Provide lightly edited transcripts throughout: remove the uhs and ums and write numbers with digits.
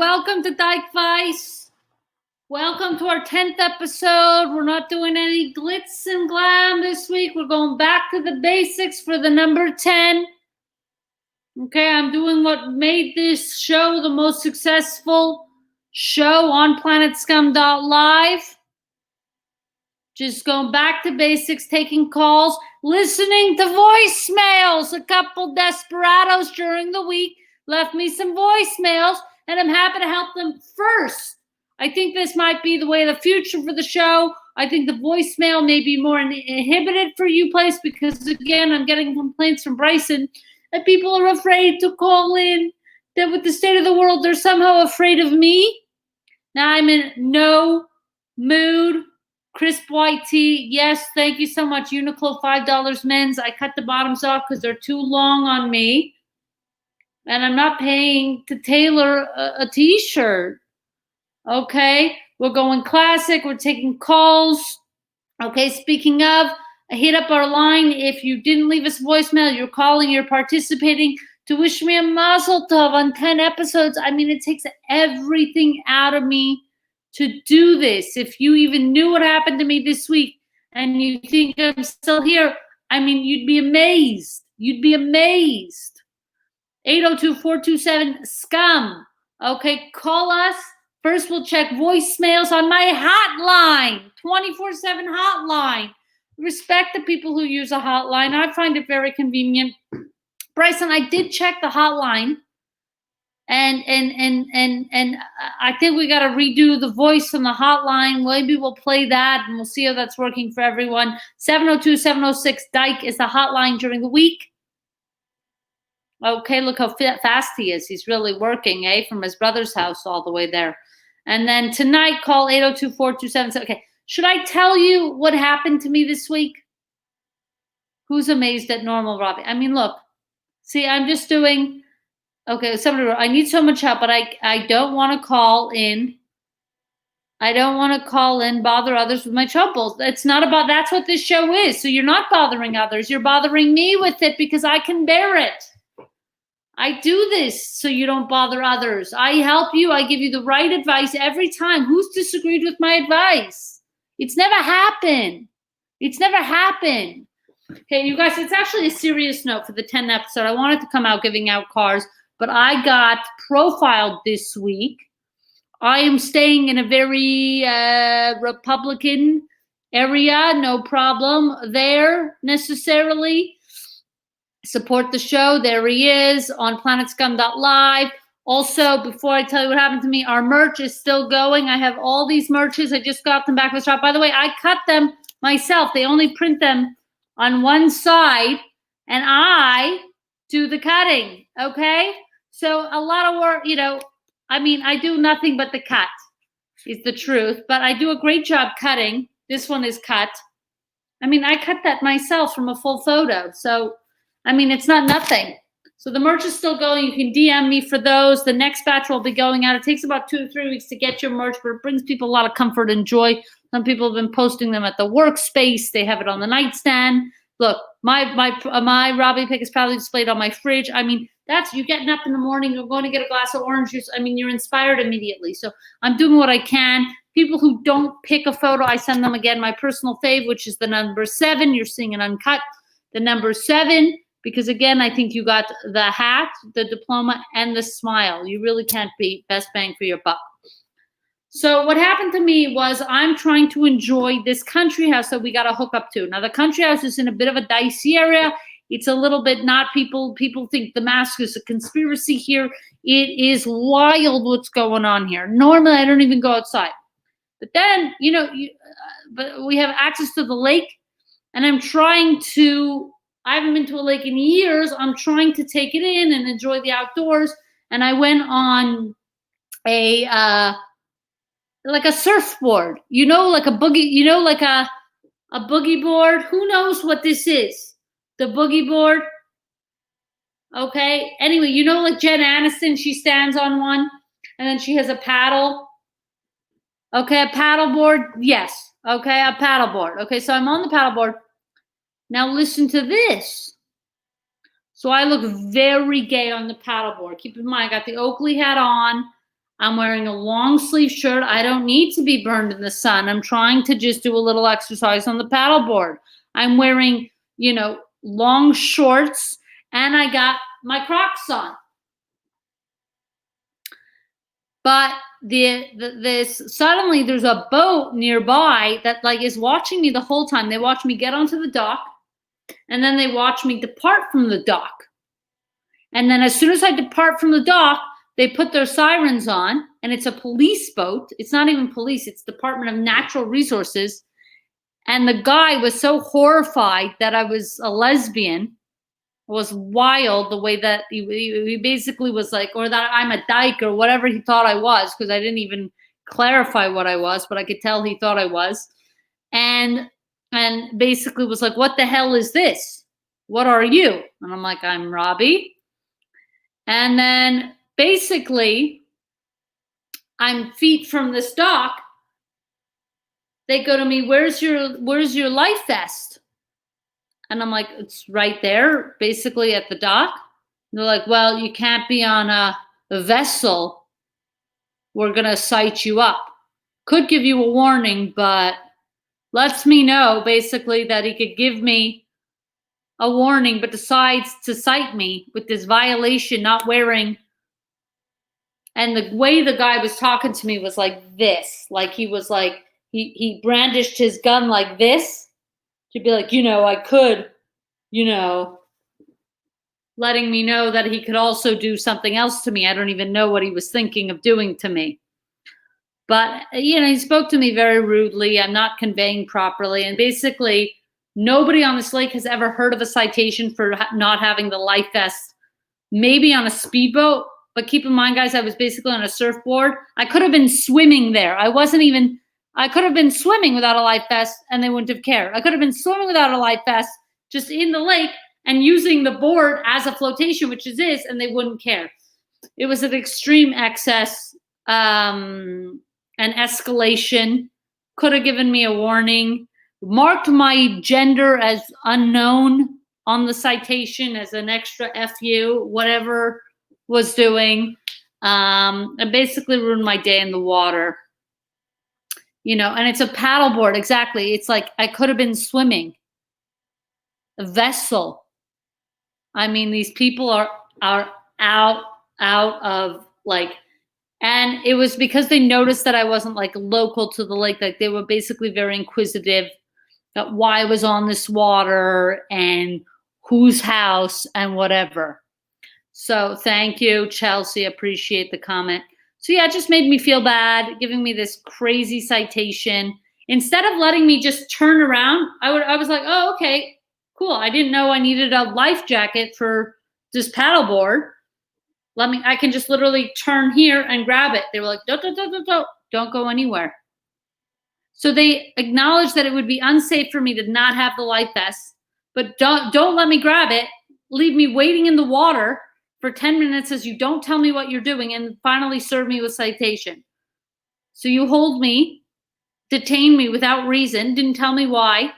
welcome to Dykevice. Welcome to our 10th episode. We're not doing any glitz and glam this week. We're going back to the basics for the number 10. Okay, I'm doing what made this show the most successful show on PlanetScum.live. Just going back to basics, taking calls, listening to voicemails. A couple desperados during the week left me some voicemails, and I'm happy to help them first. I think this might be the way of the future for the show. I think the voicemail may be more inhibited for you, place, because, again, I'm getting complaints from Bryson that people are afraid to call in, that with the state of the world, they're somehow afraid of me. Now I'm in no mood. Crisp white tea. Yes, thank you so much. Uniqlo, $5 men's. I cut the bottoms off because they're too long on me. And I'm not paying to tailor a t-shirt. Okay, we're going classic. We're taking calls. Okay, speaking of, hit up our line. If you didn't leave us voicemail, you're calling, you're participating to wish me a mazel tov on 10 episodes. I mean, it takes everything out of me to do this. If you even knew what happened to me this week and you think I'm still here, I mean, you'd be amazed. You'd be amazed. 802-427-SCUM. Okay, call us. First, we'll check voicemails on my hotline, 24/7 hotline. Respect the people who use a hotline. I find it very convenient. Bryson, I did check the hotline. And I think we got to redo the voice from the hotline. Maybe we'll play that, and we'll see how that's working for everyone. 702-706-DYKE is the hotline during the week. Okay, look how fast he is. He's really working, from his brother's house all the way there. And then tonight, call 802-427. Okay, should I tell you what happened to me this week? Who's amazed at normal, Robby? I mean, look. See, I'm just doing... Okay, somebody wrote, I need so much help, but I don't want to call in. I don't want to call in, bother others with my troubles. It's not about, that's what this show is. So you're not bothering others. You're bothering me with it because I can bear it. I do this so you don't bother others. I help you. I give you the right advice every time. Who's disagreed with my advice? It's never happened. It's never happened. Okay, you guys, it's actually a serious note for the 10th episode. I wanted to come out giving out cars, but I got profiled this week. I am staying in a very Republican area, no problem there necessarily. Support the show. There he is on PlanetScum.live. Also, before I tell you what happened to me, our merch is still going. I have all these merches. I just got them back from the shop. By the way, I cut them myself. They only print them on one side, and I do the cutting, okay? So a lot of work, I mean, I do nothing but the cut, is the truth, but I do a great job cutting. This one is cut. I mean, I cut that myself from a full photo, so, I mean, it's not nothing. So the merch is still going. You can DM me for those. The next batch will be going out. It takes about 2 to 3 weeks to get your merch, but it brings people a lot of comfort and joy. Some people have been posting them at the workspace. They have it on the nightstand. Look, my Robby pick is probably displayed on my fridge. I mean, that's you getting up in the morning, you're going to get a glass of orange juice. I mean, you're inspired immediately. So I'm doing what I can. People who don't pick a photo, I send them again my personal fave, which is the number 7. You're seeing an uncut. The number 7, because again, I think you got the hat, the diploma, and the smile. You really can't beat best bang for your buck. So what happened to me was I'm trying to enjoy this country house that we got to hook up to. Now, the country house is in a bit of a dicey area. It's a little bit not people think the mask is a conspiracy here. It is wild what's going on here. Normally, I don't even go outside. But then, but we have access to the lake, and I haven't been to a lake in years. I'm trying to take it in and enjoy the outdoors. And I went on like a surfboard, like a boogie, like a boogie board. Who knows what this is? The boogie board. Okay. Anyway, like Jen Aniston, she stands on one and then she has a paddle. Okay. A paddle board. Yes. Okay. A paddle board. Okay. So I'm on the paddle board. Now listen to this. So I look very gay on the paddle board. Keep in mind, I got the Oakley hat on. I'm wearing a long sleeve shirt. I don't need to be burned in the sun. I'm trying to just do a little exercise on the paddleboard. I'm wearing, long shorts, and I got my Crocs on. But suddenly there's a boat nearby that is watching me the whole time. They watch me get onto the dock, and then they watch me depart from the dock. And then as soon as I depart from the dock, they put their sirens on, and it's a police boat. It's not even police, it's Department of Natural Resources. And the guy was so horrified that I was a lesbian. It was wild the way that he basically was like, or that I'm a dyke or whatever he thought I was, because I didn't even clarify what I was, but I could tell he thought I was. And basically was like, what the hell is this? What are you? And I'm like, I'm Robby. And then basically, I'm feet from this dock. They go to me, where's your life vest? And I'm like, it's right there, basically at the dock. And they're like, well, you can't be on a vessel. We're going to cite you up. Could give you a warning, but lets me know basically that he could give me a warning, but decides to cite me with this violation, not wearing. And the way the guy was talking to me was like this. Like he was like, he brandished his gun like this to be like, I could, letting me know that he could also do something else to me. I don't even know what he was thinking of doing to me. But, he spoke to me very rudely. I'm not conveying properly. And basically, nobody on this lake has ever heard of a citation for not having the life vest. Maybe on a speedboat. But keep in mind, guys, I was basically on a surfboard. I could have been swimming there. I could have been swimming without a life vest and they wouldn't have cared. I could have been swimming without a life vest just in the lake and using the board as a flotation, which it is, and they wouldn't care. It was an extreme excess, an escalation. Could have given me a warning. Marked my gender as unknown on the citation as an extra FU, whatever was doing. It basically ruined my day in the water. And it's a paddleboard, exactly. It's like I could have been swimming. A vessel. I mean, these people are out of and it was because they noticed that I wasn't local to the lake. They were basically very inquisitive about why I was on this water and whose house and whatever. So thank you, Chelsea. Appreciate the comment. So yeah, it just made me feel bad, giving me this crazy citation. Instead of letting me just turn around, I was like, oh, okay, cool. I didn't know I needed a life jacket for this paddleboard. I can just literally turn here and grab it. They were like, don't go anywhere. So they acknowledged that it would be unsafe for me to not have the life vest, but don't let me grab it. Leave me waiting in the water for 10 minutes as you don't tell me what you're doing, and finally serve me with citation. So you hold me, detain me without reason, didn't tell me why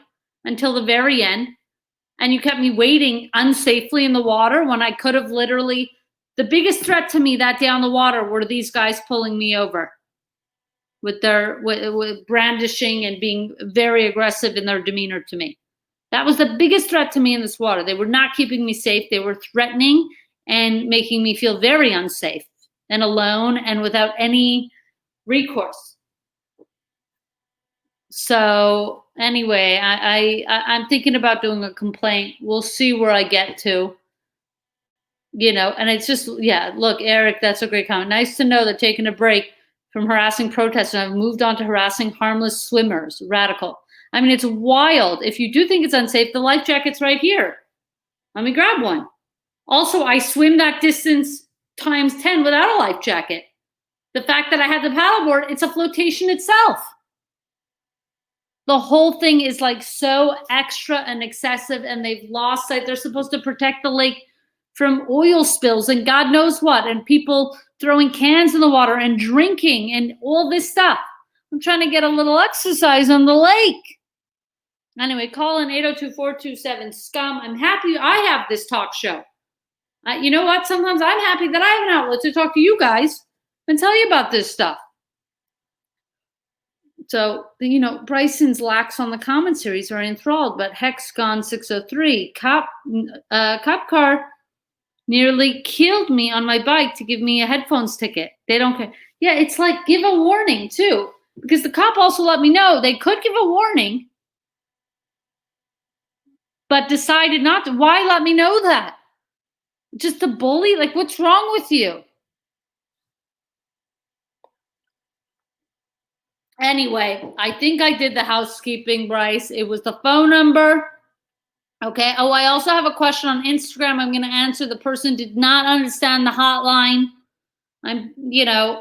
until the very end, and you kept me waiting unsafely in the water when I could have literally. The biggest threat to me that day on the water were these guys pulling me over with their with brandishing and being very aggressive in their demeanor to me. That was the biggest threat to me in this water. They were not keeping me safe. They were threatening and making me feel very unsafe and alone and without any recourse. So anyway, I'm thinking about doing a complaint. We'll see where I get to. And it's just, look, Eric, that's a great comment. Nice to know they're taking a break from harassing protesters and have moved on to harassing harmless swimmers. Radical. I mean, it's wild. If you do think it's unsafe, the life jacket's right here. Let me grab one. Also, I swim that distance times 10 without a life jacket. The fact that I had the paddleboard, it's a flotation itself. The whole thing is so extra and excessive, and they've lost sight. They're supposed to protect the lake from oil spills and God knows what, and people throwing cans in the water and drinking and all this stuff. I'm trying to get a little exercise on the lake. Anyway, call in 802-427-SCUM. I'm happy I have this talk show. You know what? Sometimes I'm happy that I have an outlet to talk to you guys and tell you about this stuff. So, Bryson's lax on the comment series are enthralled, but Hexgon 603, cop car nearly killed me on my bike to give me a headphones ticket. They don't care. Yeah, it's like, give a warning too, because the cop also let me know they could give a warning, but decided not to. Why let me know that? Just a bully? Like, what's wrong with you? Anyway, I think I did the housekeeping, Bryce. It was the phone number. Okay. Oh, I also have a question on Instagram. I'm going to answer. The person did not understand the hotline.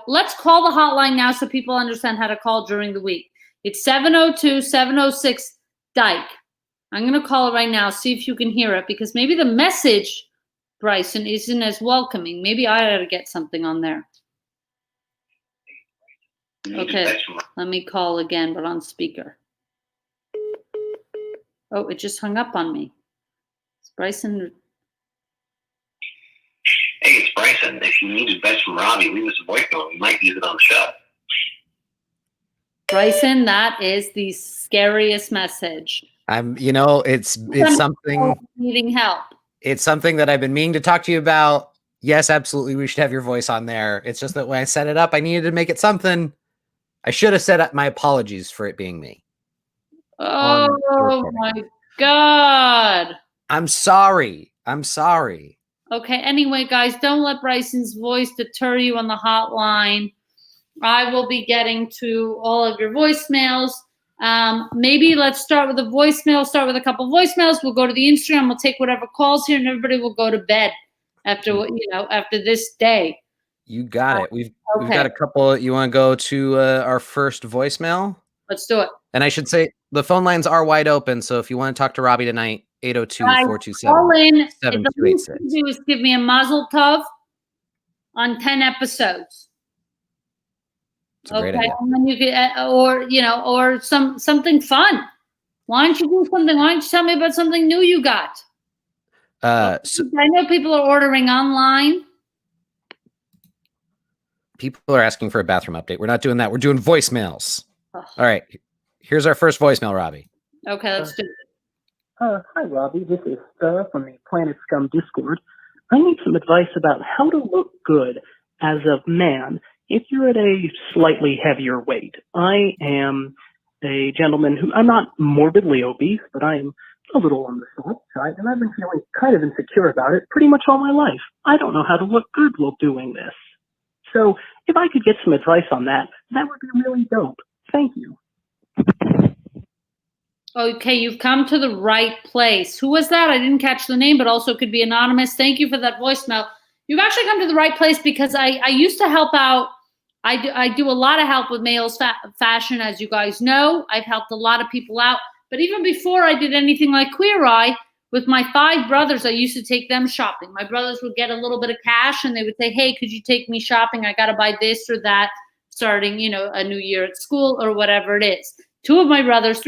Let's call the hotline now so people understand how to call during the week. It's 702-706 Dyke. I'm going to call it right now. See if you can hear it, because maybe the message, Bryson, isn't as welcoming. Maybe I ought to get something on there. Okay, let me call again, but on speaker. Oh, it just hung up on me. It's Bryson. Hey, it's Bryson. If you need advice from Robby, leave us a voicemail. We might use it on the show. Bryson, that is the scariest message. It's something needing help. It's something that I've been meaning to talk to you about. Yes, absolutely. We should have your voice on there. It's just that when I set it up, I needed to make it something. I should have set up my apologies for it being me. Oh my God. I'm sorry. Okay. Anyway, guys, don't let Bryson's voice deter you on the hotline. I will be getting to all of your voicemails. Maybe let's start with a voicemail. Start with a couple voicemails. We'll go to the Instagram. We'll take whatever calls here, and everybody will go to bed after this day. You got it. We've got a couple. You want to go to our first voicemail? Let's do it. And I should say the phone lines are wide open. So if you want to talk to Robby tonight, 802-427-7286. The least you can do is give me a mazel tov on 10 episodes. It's a great idea. And then you could, or something fun. Why don't you do something? Why don't you tell me about something new you got? I know people are ordering online. People are asking for a bathroom update. We're not doing that. We're doing voicemails. All right. Here's our first voicemail, Robby. Okay, let's do it. Hi, Robby. This is Stella from the Planet Scum Discord. I need some advice about how to look good as a man if you're at a slightly heavier weight. I am a gentleman who, I'm not morbidly obese, but I am a little on the short side, and I've been feeling kind of insecure about it pretty much all my life. I don't know how to look good while doing this. So if I could get some advice on that, that would be really dope. Thank you. Okay, you've come to the right place. Who was that? I didn't catch the name, but also could be anonymous. Thank you for that voicemail. You've actually come to the right place, because I used to help out. I do a lot of help with males fashion, as you guys know. I've helped a lot of people out. But even before I did anything like Queer Eye, with my 5 brothers, I used to take them shopping. My brothers would get a little bit of cash, and they would say, hey, could you take me shopping? I got to buy this or that, starting, a new year at school or whatever it is. 3 of my brothers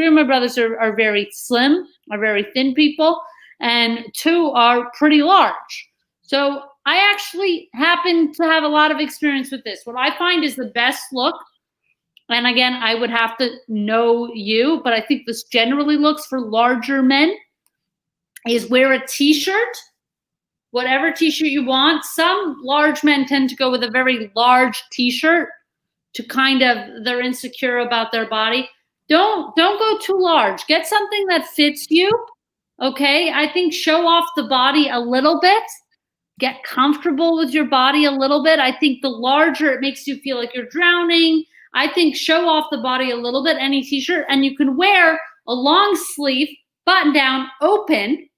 are very slim, are very thin people, and 2 are pretty large. So I actually happen to have a lot of experience with this. What I find is the best look, and again, I would have to know you, but I think this generally looks for larger men, is wear a t-shirt, whatever t-shirt you want. Some large men tend to go with a very large t-shirt to they're insecure about their body. Don't go too large. Get something that fits you. Okay. I think show off the body a little bit. Get comfortable with your body a little bit. I think the larger, it makes you feel like you're drowning. I think show off the body a little bit, any t-shirt, and you can wear a long sleeve, button down, open,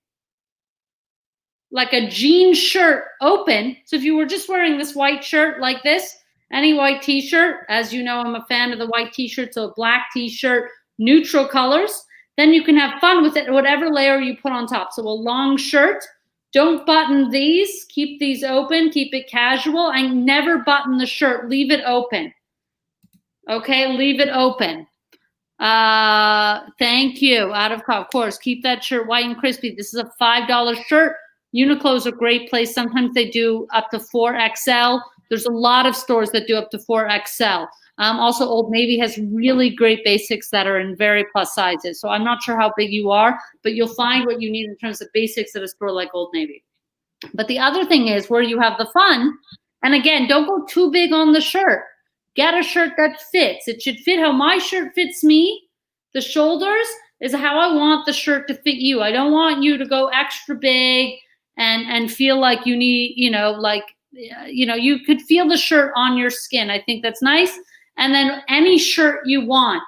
like a jean shirt, open. So if you were just wearing this white shirt like this, any white t-shirt, as you know, I'm a fan of the white t-shirt, so a black t-shirt, neutral colors, then you can have fun with it, whatever layer you put on top. So a long shirt, don't button these, keep these open, keep it casual, and never button the shirt, leave it open. Okay, leave it open. Thank you. Of course, keep that shirt white and crispy. This is a $5 shirt. Uniqlo's a great place. Sometimes they do up to 4XL. There's a lot of stores that do up to 4XL. Also, Old Navy has really great basics that are in very plus sizes. So I'm not sure how big you are, but you'll find what you need in terms of basics at a store like Old Navy. But the other thing is where you have the fun, and again, don't go too big on the shirt. Get a shirt that fits. It should fit how my shirt fits me. The shoulders is how I want the shirt to fit you. I don't want you to go extra big and feel like you need, you could feel the shirt on your skin. I think that's nice. And then any shirt you want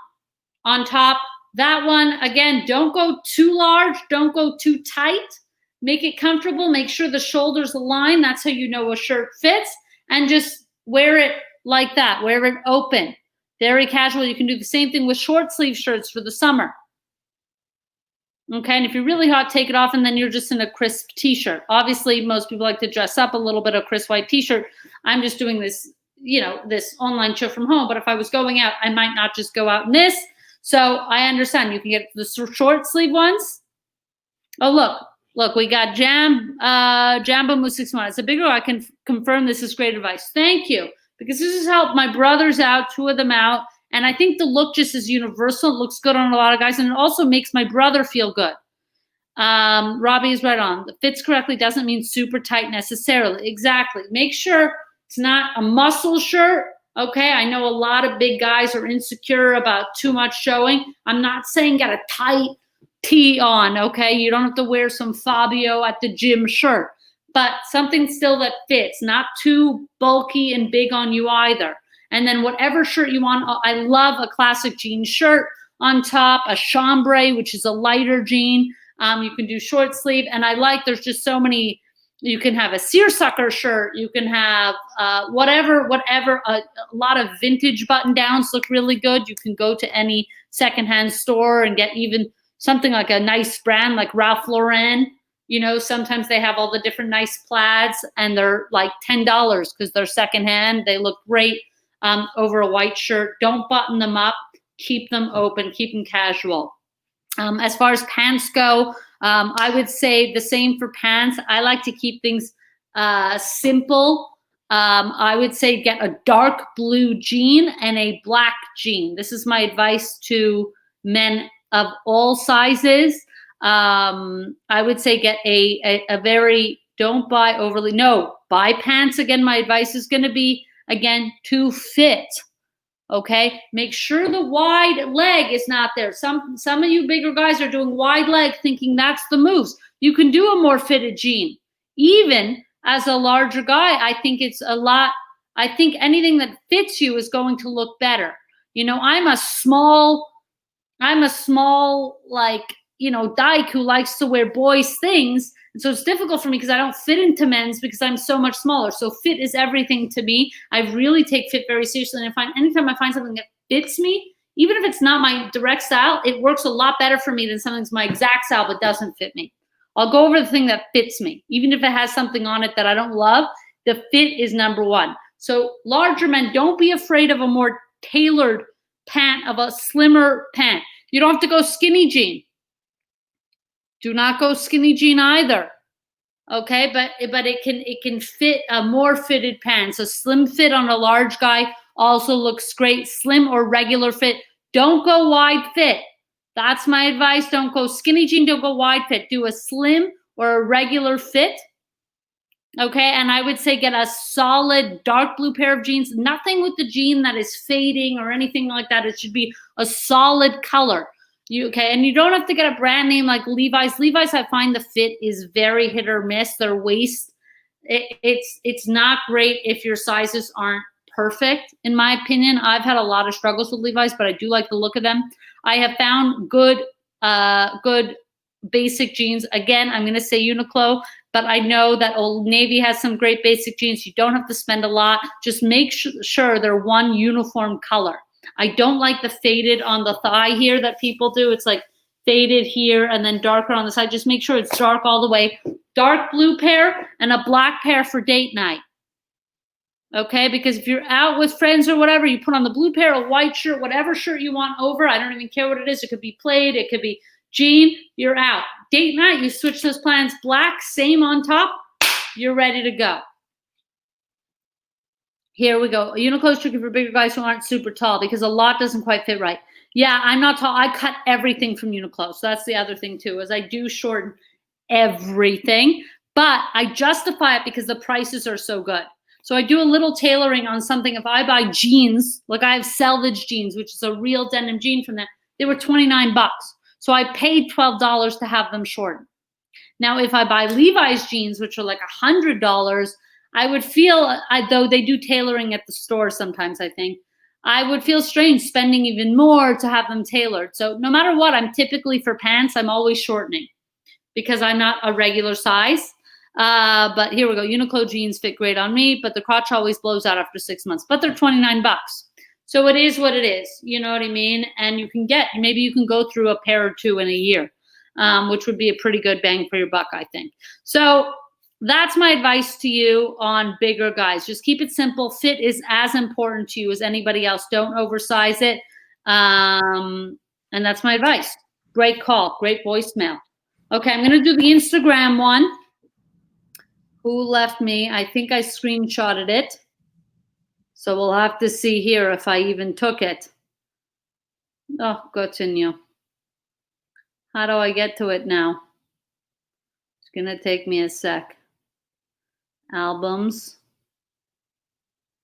on top, that one, again, don't go too large, don't go too tight. Make it comfortable, make sure the shoulders align. That's how you know a shirt fits. And just wear it like that, wear it open. Very casual. You can do the same thing with short sleeve shirts for the summer. Okay, and if you're really hot, take it off, and then you're just in a crisp t-shirt. Obviously, most people like to dress up a little bit, a crisp white t-shirt. I'm just doing this, this online show from home, but if I was going out, I might not just go out in this. So I understand. You can get the short sleeve ones. Oh, look, we got Jambo Moose 61. It's a bigger, I can confirm this is great advice. Thank you, because this has helped my brothers out, 2 of them out. And I think the look just is universal. It looks good on a lot of guys, and it also makes my brother feel good. Robby is right on. The fits correctly doesn't mean super tight necessarily. Exactly. Make sure it's not a muscle shirt. Okay, I know a lot of big guys are insecure about too much showing. I'm not saying get a tight tee on, okay? You don't have to wear some Fabio at the gym shirt, but something still that fits, not too bulky and big on you either. And then whatever shirt you want, I love a classic jean shirt on top, a chambray, which is a lighter jean. You can do short sleeve, and there's just so many. You can have a seersucker shirt. You can have whatever. A lot of vintage button downs look really good. You can go to any secondhand store and get even something like a nice brand like Ralph Lauren. Sometimes they have all the different nice plaids, and they're like $10 because they're secondhand. They look great over a white shirt. Don't button them up. Keep them open. Keep them casual. As far as pants go, I would say the same for pants. I like to keep things simple. I would say get a dark blue jean and a black jean. This is my advice to men of all sizes. I would say get buy pants. Again, my advice is going to be, again, to fit. Okay, make sure the wide leg is not there. Some of you bigger guys are doing wide leg thinking that's the moves. You can do a more fitted jean. Even as a larger guy, I think anything that fits you is going to look better. I'm a small dyke who likes to wear boys things. And so it's difficult for me because I don't fit into men's because I'm so much smaller. So fit is everything to me. I really take fit very seriously. And anytime I find something that fits me, even if it's not my direct style, it works a lot better for me than something that's my exact style but doesn't fit me. I'll go over the thing that fits me. Even if it has something on it that I don't love, the fit is number one. So larger men, don't be afraid of a more tailored pant, of a slimmer pant. You don't have to go skinny jean. Do not go skinny jean either. Okay, but it can fit a more fitted pants. A slim fit on a large guy also looks great. Slim or regular fit. Don't go wide fit. That's my advice. Don't go skinny jean. Don't go wide fit. Do a slim or a regular fit. Okay, and I would say get a solid dark blue pair of jeans. Nothing with the jean that is fading or anything like that. It should be a solid color. And you don't have to get a brand name like Levi's. Levi's, I find the fit is very hit or miss. Their waist, it's not great if your sizes aren't perfect, in my opinion. I've had a lot of struggles with Levi's, but I do like the look of them. I have found good basic jeans. Again, I'm going to say Uniqlo, but I know that Old Navy has some great basic jeans. You don't have to spend a lot. Just make sure they're one uniform color. I don't like the faded on the thigh here that people do. It's like faded here and then darker on the side. Just make sure it's dark all the way. Dark blue pair and a black pair for date night. Okay, because if you're out with friends or whatever, you put on the blue pair, a white shirt, whatever shirt you want over. I don't even care what it is. It could be plaid. It could be jean. You're out. Date night, you switch those plans black, same on top. You're ready to go. Here we go. Uniqlo is tricky for bigger guys who aren't super tall because a lot doesn't quite fit right. Yeah, I'm not tall. I cut everything from Uniqlo. So that's the other thing too, is I do shorten everything, but I justify it because the prices are so good. So I do a little tailoring on something. If I buy jeans, like I have selvage jeans, which is a real denim jean from them, they were 29 bucks. So I paid $12 to have them shortened. Now, if I buy Levi's jeans, which are like $100, I would feel, though they do tailoring at the store sometimes, I think, I would feel strange spending even more to have them tailored. So no matter what, I'm typically for pants, I'm always shortening because I'm not a regular size. But here we go. Uniqlo jeans fit great on me, but the crotch always blows out after 6 months. But they're 29 bucks. So it is what it is. You know what I mean? And you can get, maybe you can go through a pair or two in a year, which would be a pretty good bang for your buck, I think. So that's my advice to you on bigger guys. Just keep it simple. Fit is as important to you as anybody else. Don't oversize it. And that's my advice. Great call. Great voicemail. Okay, I'm going to do the Instagram one. Who left me? I think I screenshotted it. So we'll have to see here if I even took it. Oh, continue. How do I get to it now? It's going to take me a sec. Albums.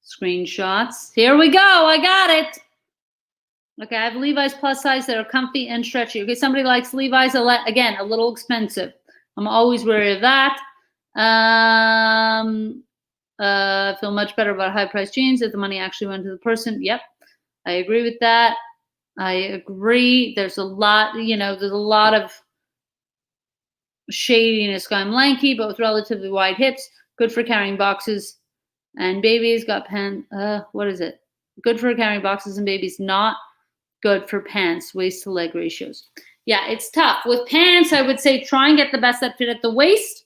Screenshots. Here we go. I got it. Okay, I have Levi's plus size that are comfy and stretchy. Okay, somebody likes Levi's. Again, a little expensive. I'm always wary of that. Feel much better about high-priced jeans if the money actually went to the person. Yep, I agree with that. I agree. There's a lot, there's a lot of shadiness. I'm lanky, but with relatively wide hips. Good for carrying boxes and babies. Got pen. What is it? Good for carrying boxes and babies. Not good for pants. Waist to leg ratios. Yeah, it's tough. With pants, I would say try and get the best that fit at the waist.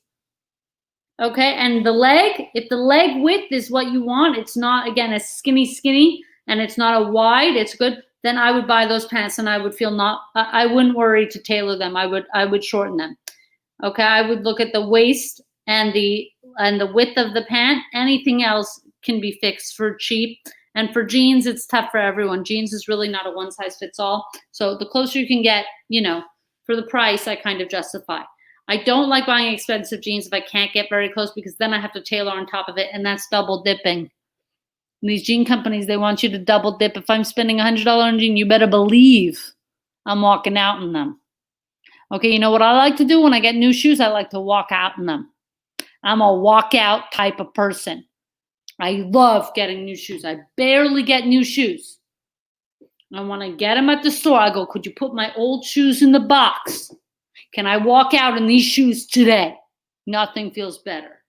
Okay, and the leg, if the leg width is what you want, it's not, again, a skinny, and it's not a wide, it's good, then I would buy those pants and I would feel I wouldn't worry to tailor them. I would shorten them. Okay, I would look at the waist and the width of the pant. Anything else can be fixed for cheap. And for jeans, it's tough for everyone. Jeans is really not a one size fits all. So the closer you can get, for the price, I kind of justify. I don't like buying expensive jeans if I can't get very close because then I have to tailor on top of it, and that's double dipping. And these jean companies, they want you to double dip. If I'm spending $100 on a jean, you better believe I'm walking out in them. Okay, you know what I like to do when I get new shoes? I like to walk out in them. I'm a walkout type of person. I love getting new shoes. I barely get new shoes. And when I get them at the store, I go, could you put my old shoes in the box? Can I walk out in these shoes today? Nothing feels better.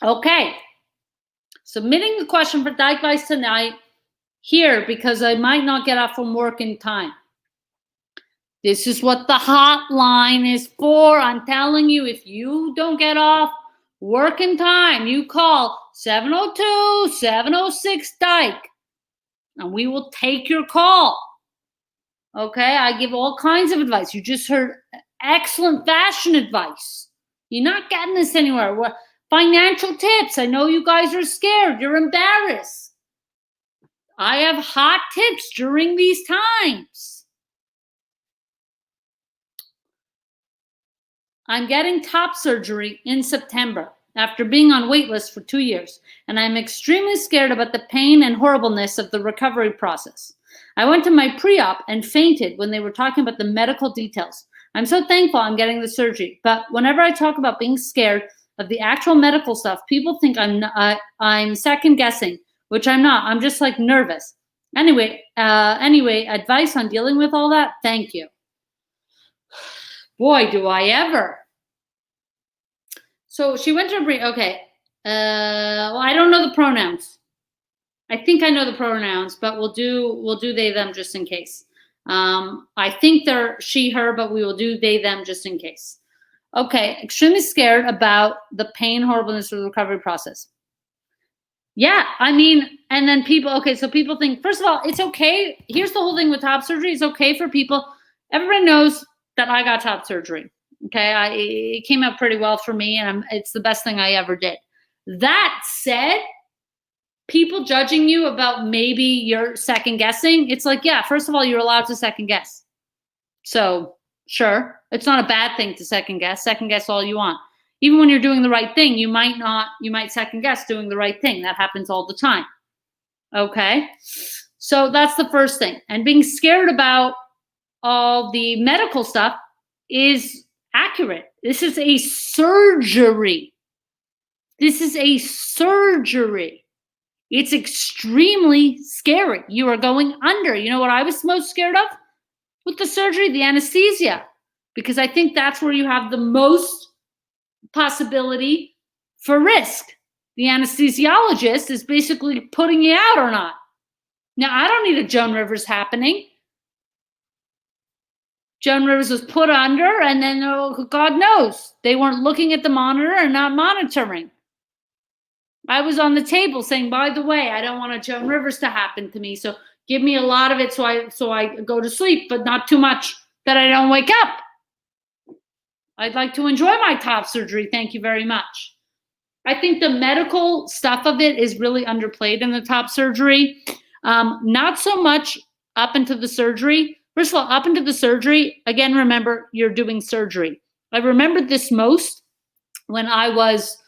Okay. Submitting the question for Dykevice tonight here because I might not get off from work in time. This is what the hotline is for. I'm telling you, if you don't get off work in time, you call 702-706-DYKE and we will take your call. Okay, I give all kinds of advice. You just heard excellent fashion advice. You're not getting this anywhere. Financial tips. I know you guys are scared. You're embarrassed. I have hot tips during these times. I'm getting top surgery in September after being on wait list for 2 years, and I'm extremely scared about the pain and horribleness of the recovery process. I went to my pre-op and fainted when they were talking about the medical details. I'm so thankful I'm getting the surgery, but whenever I talk about being scared of the actual medical stuff, people think I'm second guessing, which I'm not. I'm just like nervous. Anyway, advice on dealing with all that? Thank you. Boy, do I ever. So she went to a okay. Well, I don't know the pronouns. I think I know the pronouns, but we'll do they, them just in case. I think they're she, her, but we will do they, them just in case. Okay, extremely scared about the pain, horribleness of the recovery process. Yeah, I mean, and then people, okay, so people think, first of all, it's okay. Here's the whole thing with top surgery. It's okay for people. Everybody knows that I got top surgery. Okay, it came out pretty well for me, and it's the best thing I ever did. That said, people judging you about maybe you're second guessing, it's like, yeah, first of all, you're allowed to second guess. So sure, it's not a bad thing to second guess all you want. Even when you're doing the right thing, you might second guess doing the right thing. That happens all the time. Okay, so that's the first thing. And being scared about all the medical stuff is accurate. This is a surgery. This is a surgery. It's extremely scary. You are going under. You know what I was most scared of with the surgery? The anesthesia. Because I think that's where you have the most possibility for risk. The anesthesiologist is basically putting you out or not. Now, I don't need a Joan Rivers happening. Joan Rivers was put under, and then, oh, God knows, they weren't looking at the monitor and not monitoring. I was on the table saying, by the way, I don't want a Joan Rivers to happen to me, so give me a lot of it so I go to sleep, but not too much that I don't wake up. I'd like to enjoy my top surgery. Thank you very much. I think the medical stuff of it is really underplayed in the top surgery. Not so much up into the surgery. First of all, up into the surgery, again, remember, you're doing surgery. I remember this most when I was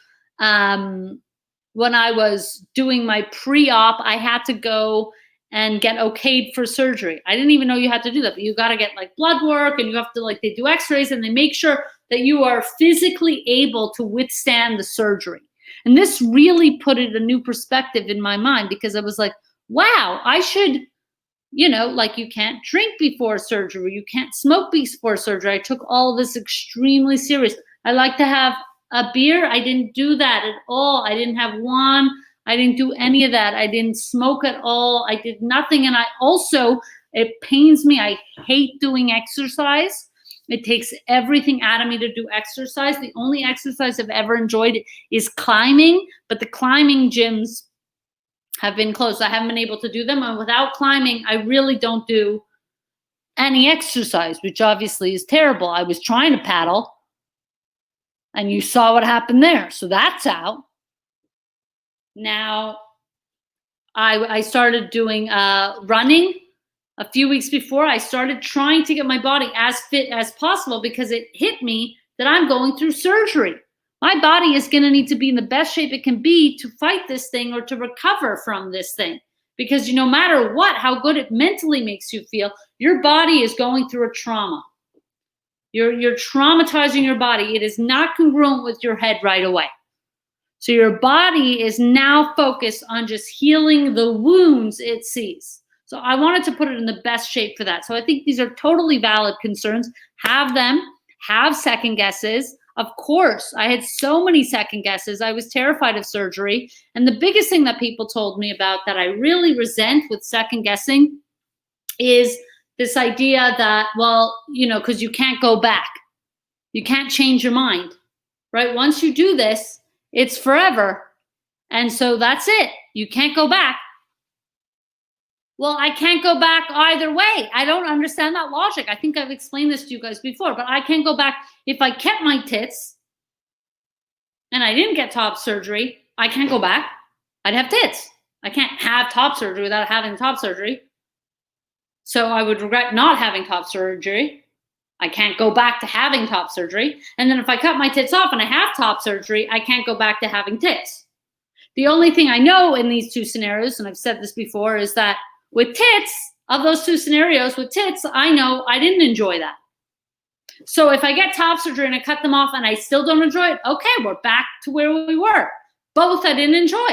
doing my pre-op. I had to go and get okayed for surgery. I didn't even know you had to do that, but you got to get like blood work, and you have to, like, they do x-rays, and they make sure that you are physically able to withstand the surgery. And this really put it a new perspective in my mind, because I was like, wow, I should, you know, like, you can't drink before surgery, you can't smoke before surgery. I took all of this extremely serious. I like to have a beer. I didn't do that at all. I didn't have one. I didn't do any of that. I didn't smoke at all. I did nothing. And I also, it pains me, I hate doing exercise. It takes everything out of me to do exercise. The only exercise I've ever enjoyed is climbing, but the climbing gyms have been closed. I haven't been able to do them. And without climbing, I really don't do any exercise, which obviously is terrible. I was trying to paddle, and you saw what happened there. So that's out. Now, I started doing running a few weeks before. I started trying to get my body as fit as possible, because it hit me that I'm going through surgery. My body is going to need to be in the best shape it can be to fight this thing or to recover from this thing. Because no matter what, how good it mentally makes you feel, your body is going through a trauma. You're traumatizing your body. It is not congruent with your head right away. So your body is now focused on just healing the wounds it sees. So I wanted to put it in the best shape for that. So I think these are totally valid concerns. Have them, have second guesses. Of course, I had so many second guesses. I was terrified of surgery. And the biggest thing that people told me about that I really resent with second guessing is this idea that, well, you know, because you can't go back. You can't change your mind, right? Once you do this, it's forever. And so that's it. You can't go back. Well, I can't go back either way. I don't understand that logic. I think I've explained this to you guys before, but I can't go back. If I kept my tits and I didn't get top surgery, I can't go back. I'd have tits. I can't have top surgery without having top surgery. So I would regret not having top surgery. I can't go back to having top surgery. And then if I cut my tits off and I have top surgery, I can't go back to having tits. The only thing I know in these two scenarios, and I've said this before, is that with tits, of those two scenarios, with tits, I know I didn't enjoy that. So if I get top surgery and I cut them off and I still don't enjoy it, okay, we're back to where we were. Both I didn't enjoy.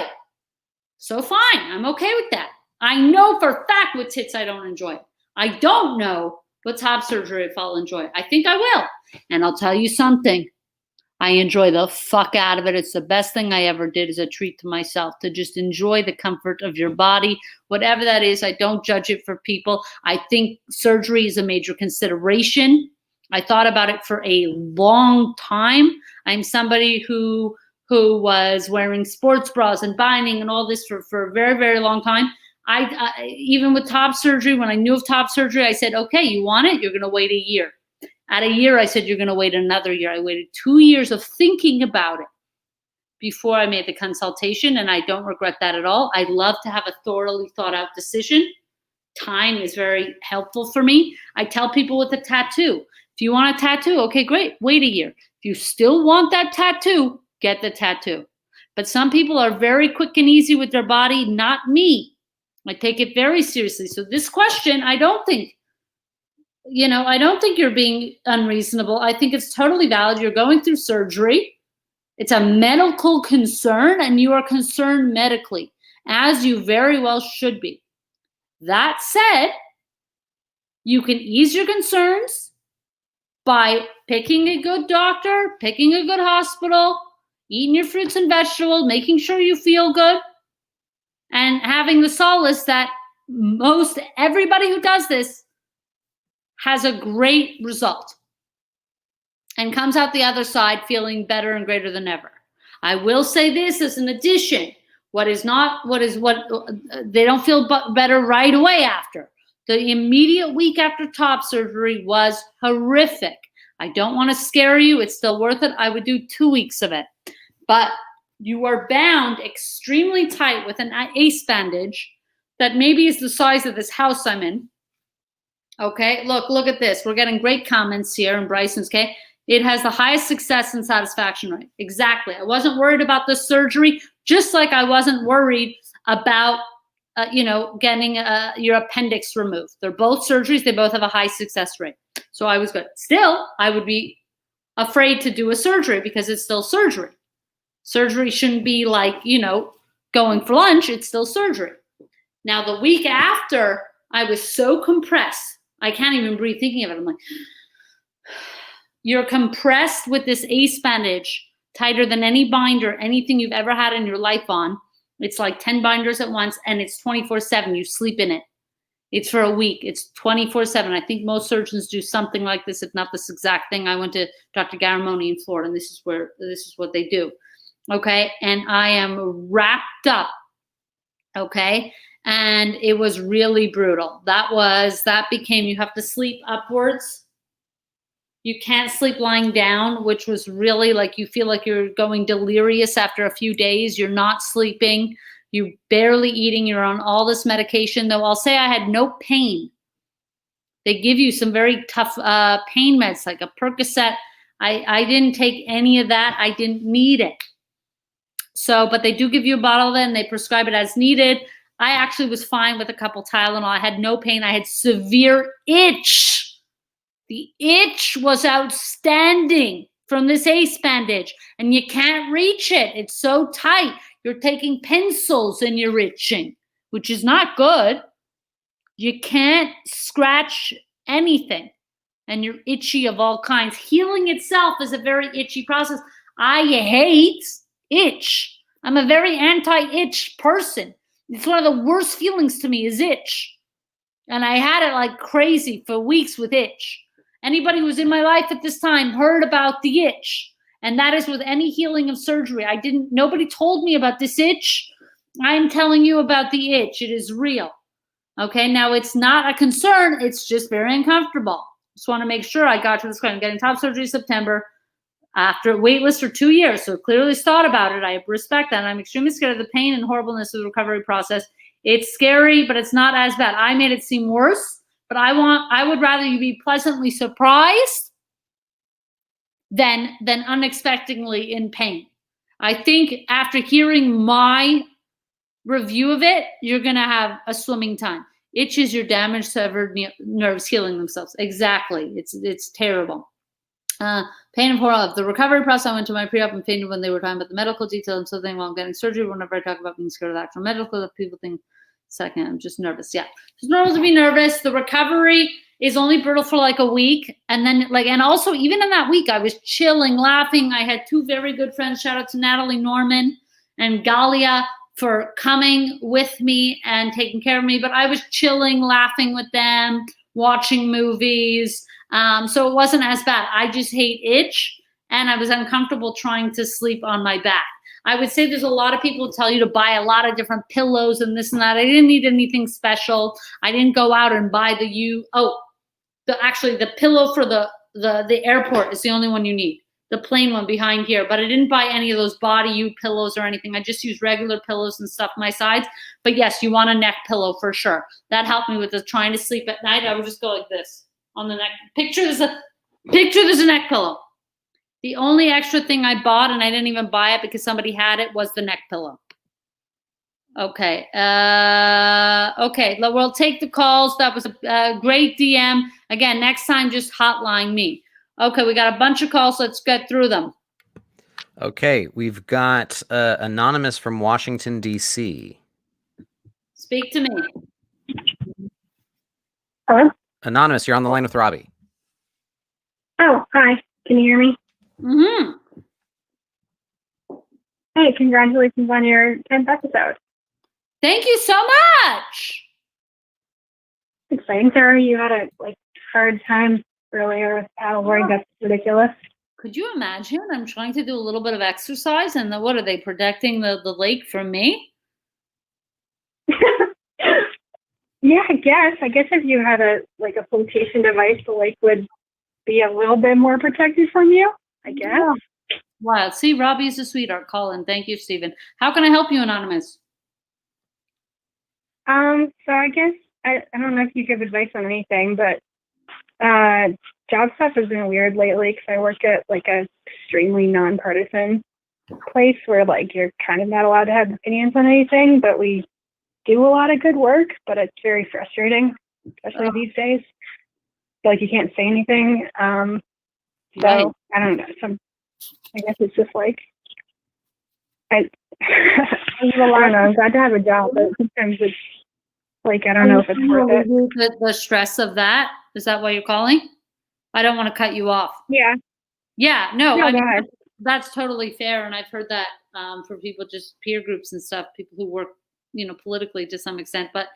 So fine, I'm okay with that. I know for a fact with tits I don't enjoy it. I don't know with top surgery if I'll enjoy it. I think I will. And I'll tell you something. I enjoy the fuck out of it. It's the best thing I ever did as a treat to myself, to just enjoy the comfort of your body, whatever that is. I don't judge it for people. I think surgery is a major consideration. I thought about it for a long time. I'm somebody who was wearing sports bras and binding and all this for a very, very long time. I even with top surgery, when I knew of top surgery, I said, okay, you want it? You're going to wait a year. At a year, I said, you're going to wait another year. I waited 2 years of thinking about it before I made the consultation, and I don't regret that at all. I love to have a thoroughly thought out decision. Time is very helpful for me. I tell people with a tattoo, if you want a tattoo, okay, great, wait a year. If you still want that tattoo, get the tattoo. But some people are very quick and easy with their body, not me. I take it very seriously. So this question, I don't think you're being unreasonable. I think it's totally valid. You're going through surgery. It's a medical concern, and you are concerned medically, as you very well should be. That said, you can ease your concerns by picking a good doctor, picking a good hospital, eating your fruits and vegetables, making sure you feel good, and having the solace that most everybody who does this has a great result and comes out the other side feeling better and greater than ever. I will say this as an addition. What they don't feel better right away after. The immediate week after top surgery was horrific. I don't want to scare you. It's still worth it. I would do 2 weeks of it. But you are bound extremely tight with an ACE bandage that maybe is the size of this house I'm in. Okay, look at this. We're getting great comments here in Bryson's, okay? It has the highest success and satisfaction rate. Exactly. I wasn't worried about the surgery, just like I wasn't worried about, getting your appendix removed. They're both surgeries. They both have a high success rate. So I was good. Still, I would be afraid to do a surgery because it's still surgery. Surgery shouldn't be like, going for lunch. It's still surgery. Now, the week after, I was so compressed. I can't even breathe thinking of it. I'm like, you're compressed with this ACE bandage, tighter than any binder, anything you've ever had in your life on. It's like 10 binders at once, and it's 24/7. You sleep in it. It's for a week. It's 24/7. I think most surgeons do something like this, if not this exact thing. I went to Dr. Garamoni in Florida, and this is what they do. Okay, and I am wrapped up. Okay, and it was really brutal. That became, you have to sleep upwards. You can't sleep lying down, which was really like you feel like you're going delirious after a few days. You're not sleeping. You're barely eating. You're on all this medication, though I'll say I had no pain. They give you some very tough pain meds, like a Percocet. I didn't take any of that. I didn't need it. So, but they do give you a bottle of it, and they prescribe it as needed. I actually was fine with a couple Tylenol. I had no pain. I had severe itch. The itch was outstanding from this ACE bandage, and you can't reach it. It's so tight. You're taking pencils and you're itching, which is not good. You can't scratch anything, and you're itchy of all kinds. Healing itself is a very itchy process. I hate itch. I'm a very anti-itch person. It's one of the worst feelings to me is itch. And I had it like crazy for weeks with itch. Anybody who was in my life at this time heard about the itch. And that is with any healing of surgery. Nobody told me about this itch. I'm telling you about the itch. It is real. Okay, now it's not a concern. It's just very uncomfortable. Just want to make sure I got to this point. I'm getting top surgery September after waitlist for 2 years. So clearly thought about it. I respect that. I'm extremely scared of the pain and horribleness of the recovery process. It's scary, but it's not as bad. I made it seem worse. But I would rather you be pleasantly surprised than unexpectedly in pain. I think after hearing my review of it, you're going to have a swimming time. Itch is your damaged severed nerves healing themselves. Exactly. It's terrible. Pain and horror of the recovery process. I went to my pre-op and fainted when they were talking about the medical details and something while I'm getting surgery. Whenever I talk about being scared of the actual medical, people think, second, I'm just nervous. Yeah, it's normal to be nervous. The recovery is only brutal for like a week. And then and also even in that week, I was chilling, laughing. I had two very good friends. Shout out to Natalie Norman and Galia for coming with me and taking care of me. But I was chilling, laughing with them, watching movies. So it wasn't as bad. I just hate itch. And I was uncomfortable trying to sleep on my back. I would say there's a lot of people who tell you to buy a lot of different pillows and this and that. I didn't need anything special. I didn't go out and buy the pillow for the the airport is the only one you need. The plain one behind here, but I didn't buy any of those Body U pillows or anything. I just use regular pillows and stuff my sides. But yes, you want a neck pillow for sure. That helped me with the trying to sleep at night. I would just go like this on the neck. Picture there's a neck pillow. The only extra thing I bought, and I didn't even buy it because somebody had it, was the neck pillow. Okay. Okay. We'll take the calls. That was a great DM. Again, next time, just hotline me. Okay. We got a bunch of calls. Let's get through them. Okay. We've got Anonymous from Washington, D.C. Speak to me. Hello? Anonymous, you're on the line with Robby. Oh, hi. Can you hear me? Mm-hmm. Hey, congratulations on your 10th episode. Thank you so much. Exciting, Sarah. You had a hard time earlier with paddleboarding. That's ridiculous. Could you imagine? I'm trying to do a little bit of exercise, and what are they protecting the lake from me? Yeah, I guess. If you had a flotation device, the lake would be a little bit more protected from you, I guess. Yeah. Wow. See, Robby is a sweetheart. Colin. Thank you, Stephen. How can I help you, Anonymous? So I guess I don't know if you give advice on anything, but job stuff has been weird lately because I work at a extremely nonpartisan place where you're kind of not allowed to have opinions on anything, but we do a lot of good work, but it's very frustrating, especially these days. You can't say anything. So Right. I don't know. I guess it's just I don't know. I'm glad to have a job, but sometimes it's I don't know if it's worth it. The stress of that. Is that why you're calling? I don't want to cut you off. Yeah. Yeah. No. No, I go mean, ahead. that's totally fair, and I've heard that from people, just peer groups and stuff, people who work, politically to some extent. But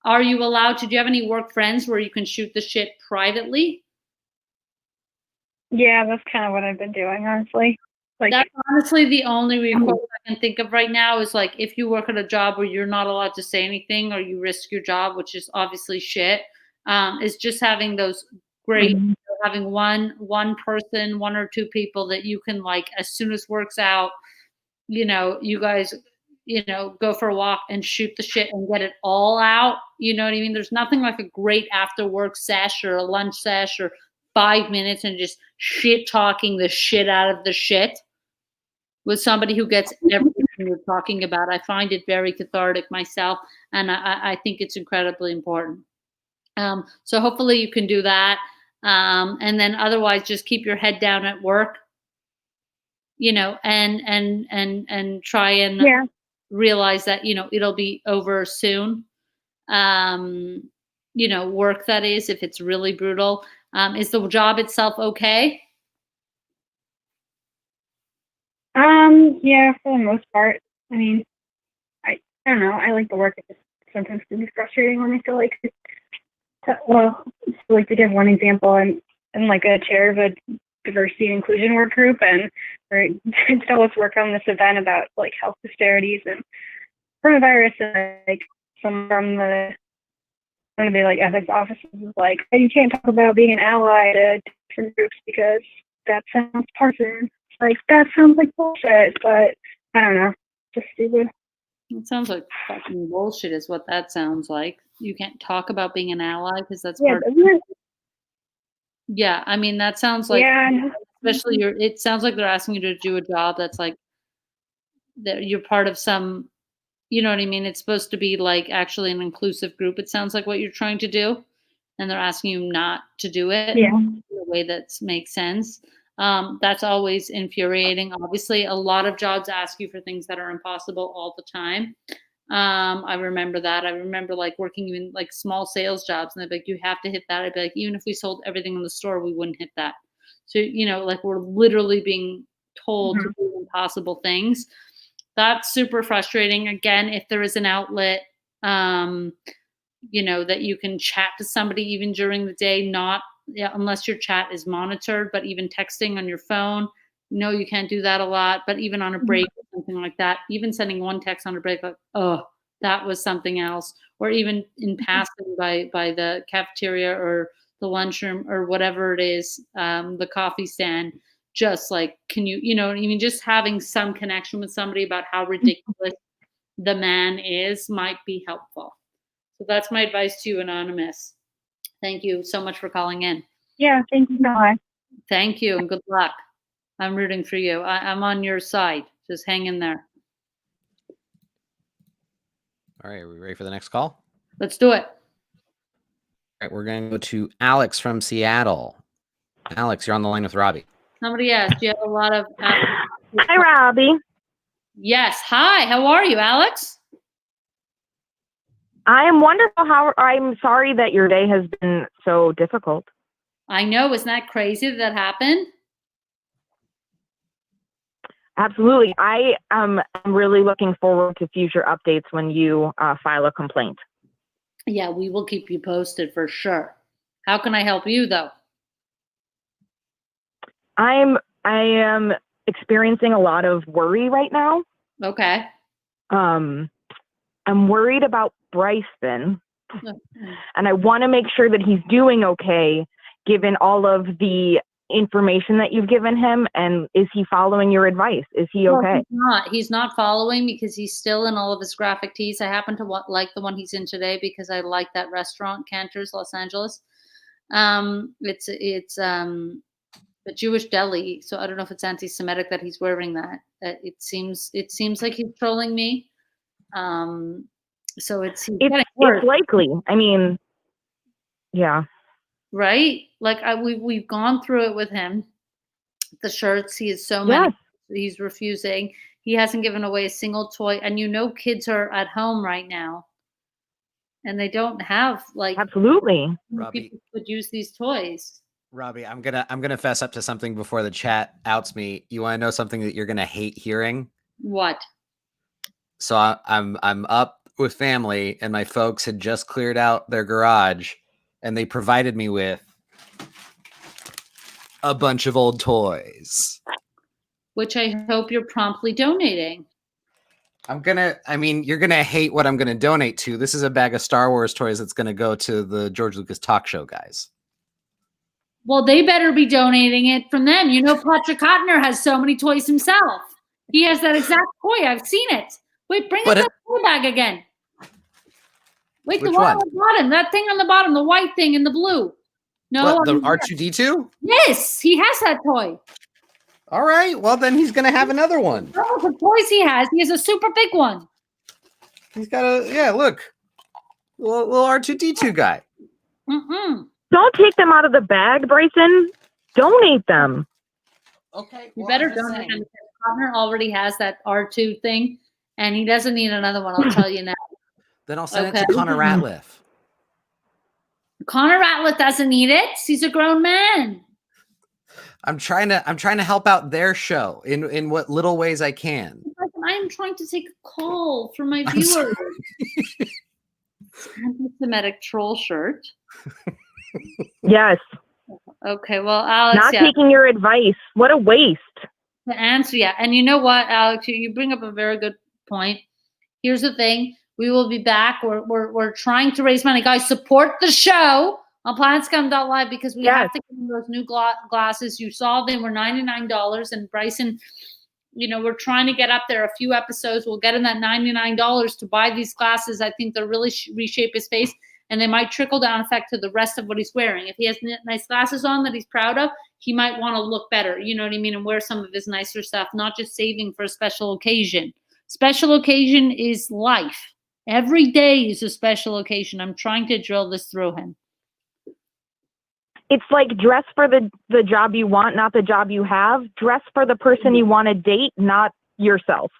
are you allowed to? Do you have any work friends where you can shoot the shit privately? Yeah, that's kind of what I've been doing, honestly. That's honestly the only recourse I can think of right now is if you work at a job where you're not allowed to say anything or you risk your job, which is obviously shit, is just having those great, having one person, one or two people that you can as soon as work's out, you guys, go for a walk and shoot the shit and get it all out. You know what I mean? There's nothing like a great after work sesh or a lunch sesh or 5 minutes and just shit talking the shit out of the shit with somebody who gets everything you're talking about. I find it very cathartic myself, and I think it's incredibly important. So hopefully you can do that. And then otherwise just keep your head down at work, and try and realize that, it'll be over soon. Work, that is, if it's really brutal. Is the job itself okay? Yeah, for the most part. I mean, I don't know. I like the work. It just sometimes can be frustrating when I feel to give one example, I'm a chair of a diversity and inclusion work group, and we're let's work on this event about health disparities and coronavirus, and some from one of the ethics officers is hey, you can't talk about being an ally to different groups because that sounds partisan. That sounds like bullshit, but I don't know, just stupid. It sounds like fucking bullshit is what that sounds like. You can't talk about being an ally because that's part of it. Yeah, I mean, that sounds like, especially it sounds like they're asking you to do a job that's that you're part of some, you know what I mean? It's supposed to be actually an inclusive group. It sounds like what you're trying to do, and they're asking you not to do it in a way that makes sense. That's always infuriating. Obviously, a lot of jobs ask you for things that are impossible all the time. I remember that. I remember working in small sales jobs, and they'd be you have to hit that. I'd be even if we sold everything in the store, we wouldn't hit that. So, we're literally being told to do impossible things. That's super frustrating. Again, if there is an outlet, that you can chat to somebody even during the day, unless your chat is monitored, but even texting on your phone, no, you can't do that a lot, but even on a break or something like that, even sending one text on a break, oh, that was something else, or even in passing by the cafeteria or the lunchroom or whatever it is, the coffee stand, just like, can you, even just having some connection with somebody about how ridiculous the man is might be helpful. So that's my advice to you, Anonymous. Thank you so much for calling in. Yeah, thank you so much. Thank you and good luck. I'm rooting for you. I'm on your side. Just hang in there. All right, are we ready for the next call? Let's do it. All right, we're going to go to Alex from Seattle. Alex, you're on the line with Robby. Somebody asked, do you have a lot of... Hi, Robby. Yes. Hi. How are you, Alex? I am wonderful. I'm sorry that your day has been so difficult. I know. Isn't that crazy that happened? Absolutely. I am really looking forward to future updates when you file a complaint. Yeah, we will keep you posted for sure. How can I help you, though? I am experiencing a lot of worry right now. Okay. I'm worried about Bryson, and I want to make sure that he's doing okay, given all of the information that you've given him. And is he following your advice? Is he okay? He's not following because he's still in all of his graphic tees. I happen to like the one he's in today because I like that restaurant, Cantor's Los Angeles. It's a Jewish deli, so I don't know if it's anti-Semitic that he's wearing that. It seems like he's trolling me. So it's likely. I mean, yeah. Right? Like we've gone through it with him. The shirts, he has so many. He's refusing. He hasn't given away a single toy, and kids are at home right now, and they don't have absolutely. People could use these toys. Robby, I'm gonna fess up to something before the chat outs me. You want to know something that you're gonna hate hearing? What? So I'm up with family, and my folks had just cleared out their garage, and they provided me with a bunch of old toys, which I hope you're promptly donating. You're gonna hate what I'm gonna donate to. This is a bag of Star Wars toys that's gonna go to the George Lucas talk show guys. Well, they better be donating it from them. Patrick Cottner has so many toys himself. He has that exact toy. I've seen it. Wait, bring up that toy bag again. Wait, the one on the bottom. That thing on the bottom, the white thing in the blue. No, what, the R2-D2? Yes, he has that toy. All right, well then he's gonna have another one. Oh, the toys he has a super big one. He's got look, little R2-D2 guy. Don't take them out of the bag, Bryson. Donate them. Okay, you better donate them. Connor already has that R2 thing, and he doesn't need another one. I'll tell you now. Then I'll send it to Connor Ratliff. Connor Ratliff doesn't need it. He's a grown man. I'm trying to help out their show in what little ways I can. I'm trying to take a call from my viewers. Anti-Semitic troll shirt. Yes. Okay, well, Alex, not taking your advice. What a waste. The answer, yeah. And you know what, Alex, you bring up a very good point. Here's the thing. We will be back. We're trying to raise money. Guys, support the show on planetscum.live because we have to get those new glasses. You saw them were $99. And Bryson, we're trying to get up there a few episodes. We'll get him that $99 to buy these glasses. I think they'll really reshape his face. And they might trickle down effect to the rest of what he's wearing. If he has nice glasses on that he's proud of, he might want to look better, you know what I mean, and wear some of his nicer stuff, not just saving for a special occasion. Special occasion is life. Every day is a special occasion. I'm trying to drill this through him. It's like dress for the job you want, not the job you have. Dress for the person you want to date, not yourself.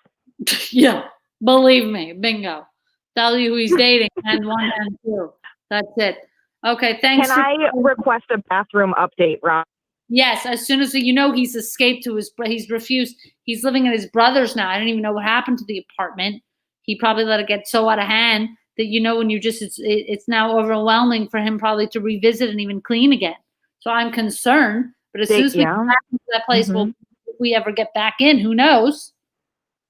Yeah, believe me, bingo. Tell you who he's dating, and one and two. That's it. Okay, thanks. Can I request a bathroom update, Rob? Yes, as soon as he's escaped to he's refused. He's living at his brother's now. I don't even know what happened to the apartment. He probably let it get so out of hand that when you just it's now overwhelming for him probably to revisit and even clean again. So I'm concerned. But as soon as we get back into that place, if we ever get back in, who knows?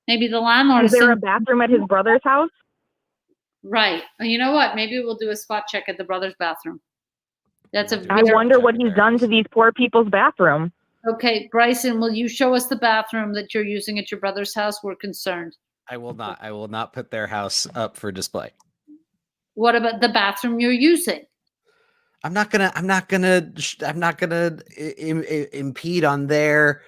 Maybe the landlord is there a bathroom at his brother's house? Right. You know what? Maybe we'll do a spot check at the brother's bathroom. That's a I very, wonder what he's done to these poor people's bathroom. okay, Bryson, will you show us the bathroom that you're using at your brother's house? We're concerned. I will not. I will not put their house up for display. What about the bathroom you're using? I'm not gonna impede on their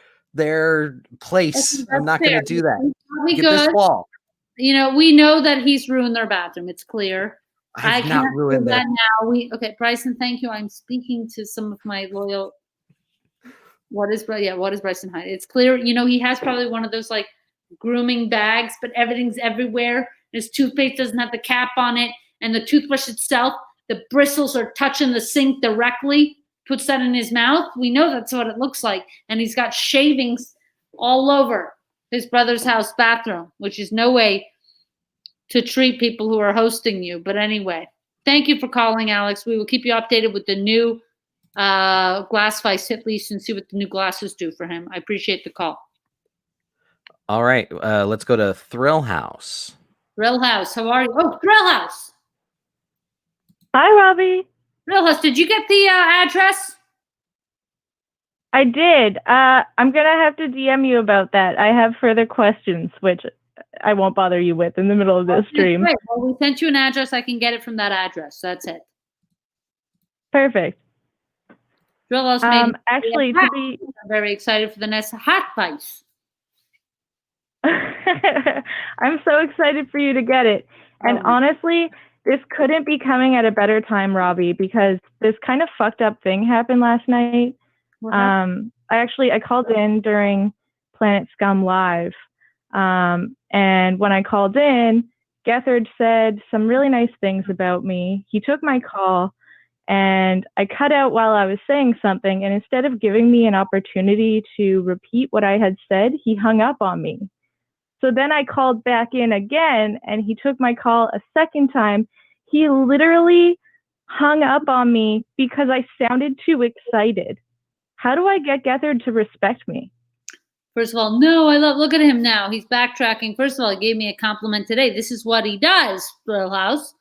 place. Okay, I'm that's not gonna fair. do that. It's probably Get this good. wall. You know, we know that he's ruined their bathroom. It's clear. I have can't not ruined do their. that now. Okay, Bryson, thank you. I'm speaking to some of my loyal. What is Bryson hiding? It's clear. You know, he has probably one of those like grooming bags, but everything's everywhere. His toothpaste doesn't have the cap on it, and the toothbrush itself, the bristles are touching the sink directly. Puts that in his mouth. We know that's what it looks like, and he's got shavings all over his brother's house bathroom, which is no way to treat people who are hosting you. But anyway, thank you for calling, Alex. We will keep you updated with the new Glassvice hit list and see what the new glasses do for him. I appreciate the call. All right, let's go to Thrill House. Thrill House, how are you? Oh, Thrill House. Hi, Robby. Thrill House, did you get the address? I did. I'm going to have to DM you about that. I have further questions, which I won't bother you with in the middle of this stream. Great. Well, we sent you an address. I can get it from that address. That's it. Perfect. Thrill House made actually, to be... I'm very excited for the next hat vice. I'm so excited for you to get it. And honestly, this couldn't be coming at a better time, Robby, because this kind of fucked up thing happened last night. I called in during Planet Scum Live. And when I called in, Gethard said some really nice things about me. He took my call and I cut out while I was saying something. And instead of giving me an opportunity to repeat what I had said, he hung up on me. So then I called back in again and he took my call a second time. He literally hung up on me because I sounded too excited. How do I get Gethard to respect me? First of all, no, look at him now. He's backtracking. First of all, he gave me a compliment today. This is what he does, Thrill House.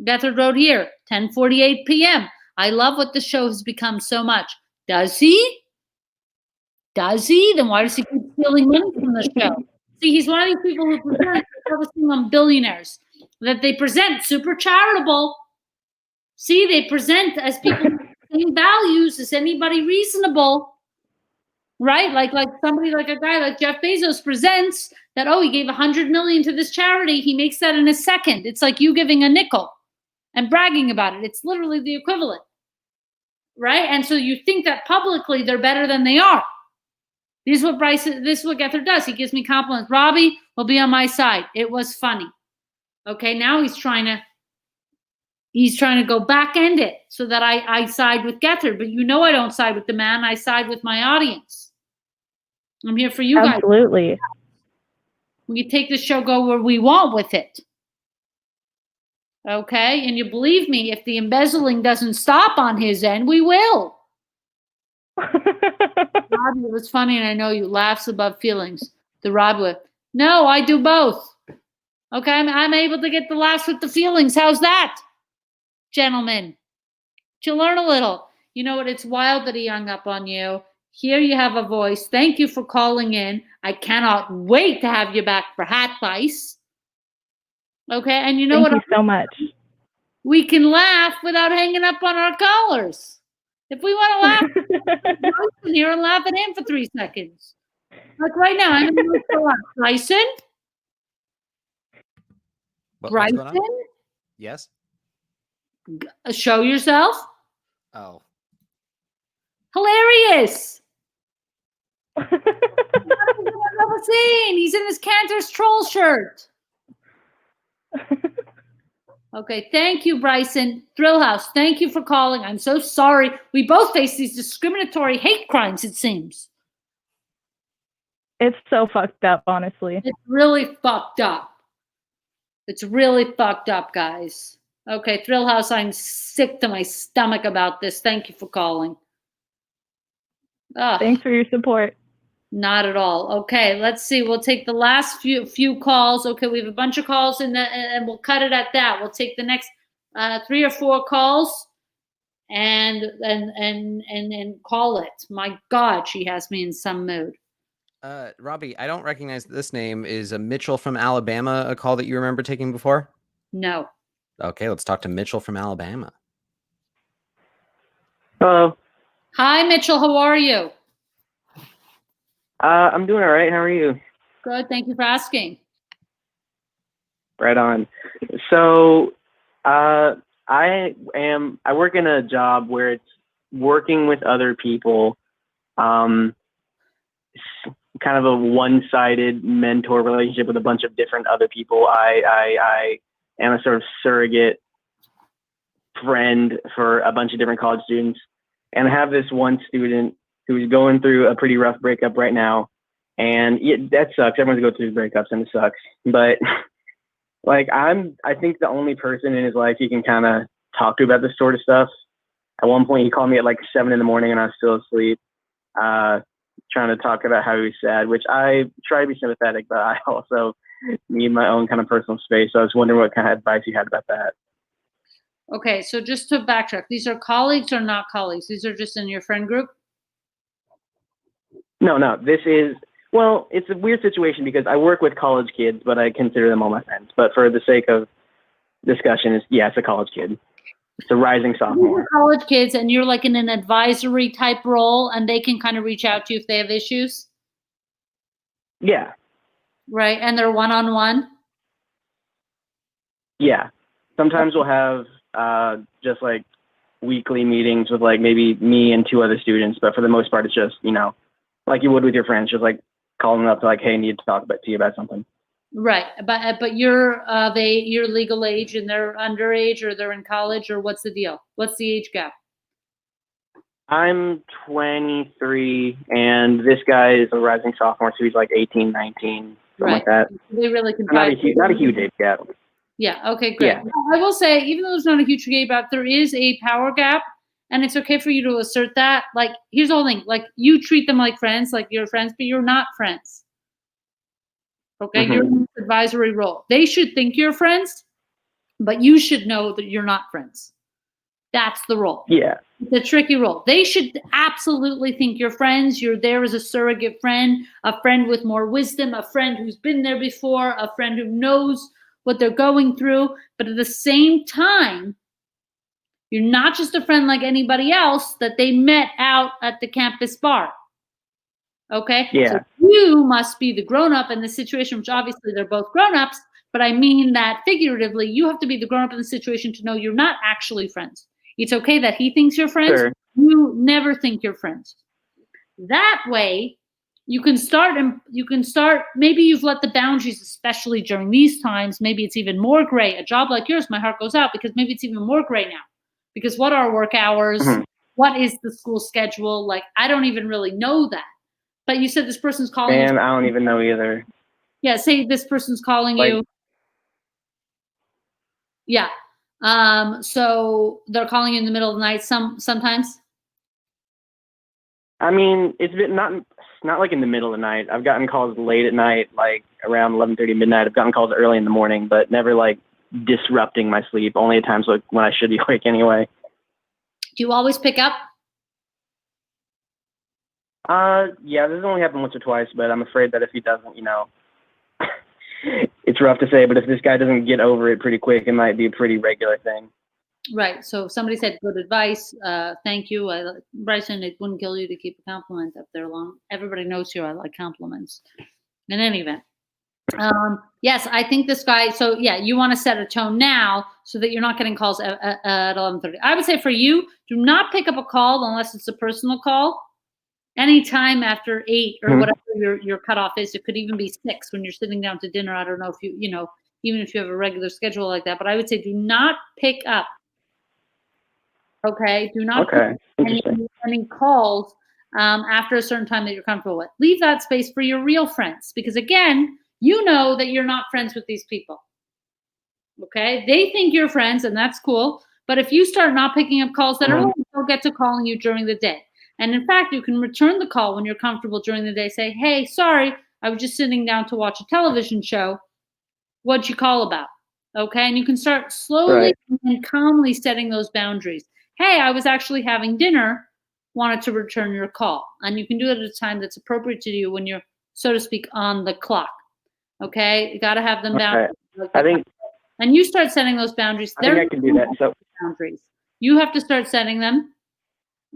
Gethard wrote here, 10:48 p.m. I love what the show has become so much. Does he? Does he? Then why does he keep stealing money from the show? See, he's one of these people who present focusing on billionaires, that they present super charitable. See, they present as people with the same values as anybody reasonable. Right? Like somebody like a guy like Jeff Bezos presents that, oh, he gave $100 million to this charity. He makes that in a second. It's like you giving a nickel and bragging about it. It's literally the equivalent. Right? And so you think that publicly they're better than they are. This is what Gethard does. He gives me compliments. Robby will be on my side. It was funny. Okay, now he's trying to go back end it so that I side with Gethard. But you know I don't side with the man. I side with my audience. I'm here for you guys. Absolutely. We can take the show, go where we want with it. Okay? And you believe me, if the embezzling doesn't stop on his end, we will. Robby, it was funny, and I know you laughs above feelings. The Rob with, no, I do both. Okay, I'm able to get the laughs with the feelings. How's that, gentlemen? Did you learn a little? You know what? It's wild that he hung up on you. Here you have a voice. Thank you for calling in. I cannot wait to have you back for Hat Vice. Okay, and you know what? Thank you so much. We can laugh without hanging up on our callers. If we want to laugh, I can here and laugh at him for 3 seconds. Like right now, I'm in the Bryson? Bryson? Yes? Show yourself. Oh. Hilarious. I've never seen. He's in his Cantor's troll shirt. Okay, thank you, Bryson. Thrill House, thank you for calling. I'm so sorry. We both face these discriminatory hate crimes, it seems. It's so fucked up, honestly. It's really fucked up. It's really fucked up, guys. Okay, Thrill House, I'm sick to my stomach about this. Thank you for calling. Thanks for your support. Not at all. Okay, let's see. We'll take the last few calls. Okay, we have a bunch of calls and we'll cut it at that. We'll take the next 3 or 4 calls. and call it. My God, she has me in some mood. Robby, I don't recognize this name. Is a Mitchell from Alabama a call that you remember taking before? No. Okay, let's talk to Mitchell from Alabama. Hello. Hi, Mitchell. How are you? I'm doing all right. How are you? Good. Thank you for asking. Right on. So, I work in a job where it's working with other people, kind of a one-sided mentor relationship with a bunch of different other people. I am a sort of surrogate friend for a bunch of different college students. And I have this one student who's going through a pretty rough breakup right now. And that sucks. Everyone's going through breakups and it sucks. But like, I think the only person in his life he can kind of talk to about this sort of stuff. At one point, he called me at like 7 a.m. and I was still asleep, trying to talk about how he was sad, which I try to be sympathetic, but I also need my own kind of personal space. So I was wondering what kind of advice you had about that. Okay, so just to backtrack, these are colleagues or not colleagues? These are just in your friend group? No, this is, well, it's a weird situation because I work with college kids, but I consider them all my friends. But for the sake of discussion, it's a college kid. It's a rising sophomore. College kids, and you're like in an advisory type role, and they can kind of reach out to you if they have issues? Yeah. Right, and they're one-on-one? Yeah. Sometimes we'll have just like weekly meetings with like maybe me and 2 other students, but for the most part, it's just, like you would with your friends, just like calling them up to like, hey, I need to talk to you about something. Right, but you're legal age and they're underage, or they're in college, or what's the deal? What's the age gap? I'm 23, and this guy is a rising sophomore, so he's like 18, 19, something like that. They really can. Not a huge age gap. Yeah. Okay. Great. Yeah. I will say, even though there's not a huge age gap, there is a power gap, and it's okay for you to assert that. Like, here's the whole thing: like, you treat them like friends, like you're friends, but you're not friends. Okay, you're in an advisory role. They should think you're friends, but you should know that you're not friends. That's the role. Yeah. It's a tricky role. They should absolutely think you're friends. You're there as a surrogate friend, a friend with more wisdom, a friend who's been there before, a friend who knows what they're going through. But at the same time, you're not just a friend like anybody else that they met out at the campus bar. Okay? Yeah. So you must be the grown-up in the situation, which obviously they're both grown-ups, but I mean that figuratively. You have to be the grown-up in the situation to know you're not actually friends. It's okay that he thinks you're friends. Sure. You never think you're friends. That way, you can start, maybe you've let the boundaries, especially during these times, maybe it's even more gray. A job like yours, my heart goes out, because maybe it's even more gray now. Because what are work hours? What is the school schedule? Like, I don't even really know that. But you said this person's calling you. Man, I don't even know either. Yeah, say this person's calling you. Yeah. So they're calling you in the middle of the night sometimes? I mean, it's been not like in the middle of the night. I've gotten calls late at night, like around 11:30 midnight. I've gotten calls early in the morning, but never like disrupting my sleep. Only at times like when I should be awake anyway. Do you always pick up? Yeah, this has only happened once or twice, but I'm afraid that if he doesn't, it's rough to say, but if this guy doesn't get over it pretty quick, it might be a pretty regular thing. Right. So if somebody said good advice, thank you. Bryson, it wouldn't kill you to keep a compliment up there long. Everybody knows you. I like compliments. In any event. Yes, I think this guy, so yeah, you want to set a tone now so that you're not getting calls at 11:30. I would say for you, do not pick up a call unless it's a personal call. Anytime after 8 or whatever your cutoff is. It could even be 6 when you're sitting down to dinner. I don't know if even if you have a regular schedule like that, but I would say do not pick up. Okay, do not pick any calls after a certain time that you're comfortable with. Leave that space for your real friends, because again, you know that you're not friends with these people. Okay, they think you're friends, and that's cool. But if you start not picking up calls that are, they'll get to calling you during the day. And in fact, you can return the call when you're comfortable during the day. Say, hey, sorry, I was just sitting down to watch a television show. What'd you call about? Okay, and you can start slowly and calmly setting those boundaries. hey, I was actually having dinner, wanted to return your call. And you can do it at a time that's appropriate to you when you're, so to speak, on the clock. Okay? You got to have them down. Okay. I think, and you start setting those boundaries. I think I can do that. So boundaries. You have to start setting them.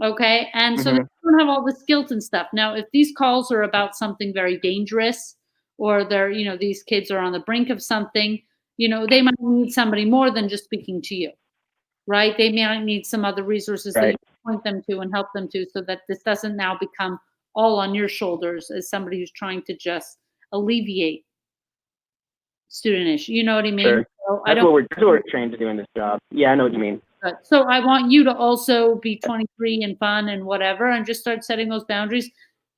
Okay? And so that you don't have all this guilt and stuff. Now, if these calls are about something very dangerous, or they're, these kids are on the brink of something, they might need somebody more than just speaking to you, right? They might need some other resources that you point them to and help them to, so that this doesn't now become all on your shoulders as somebody who's trying to just alleviate student issue. You know what I mean? Sure. So that's what we're trained to do in this job. Yeah, I know what you mean. So I want you to also be 23 and fun and whatever, and just start setting those boundaries.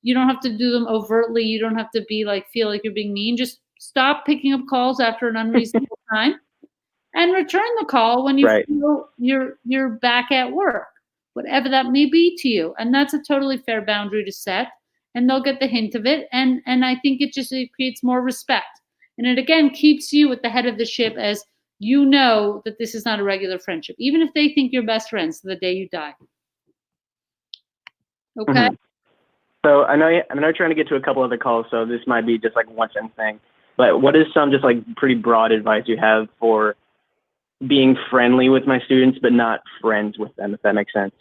You don't have to do them overtly. You don't have to be feel like you're being mean. Just stop picking up calls after an unreasonable time, and return the call when you feel you're back at work, whatever that may be to you. And that's a totally fair boundary to set, and they'll get the hint of it. And I think it creates more respect, and it again keeps you at the head of the ship, as you know that this is not a regular friendship, even if they think you're best friends to the day you die. Okay. So I know you're trying to get to a couple other calls, so this might be just one sentence thing. But what is some just pretty broad advice you have for being friendly with my students, but not friends with them, if that makes sense?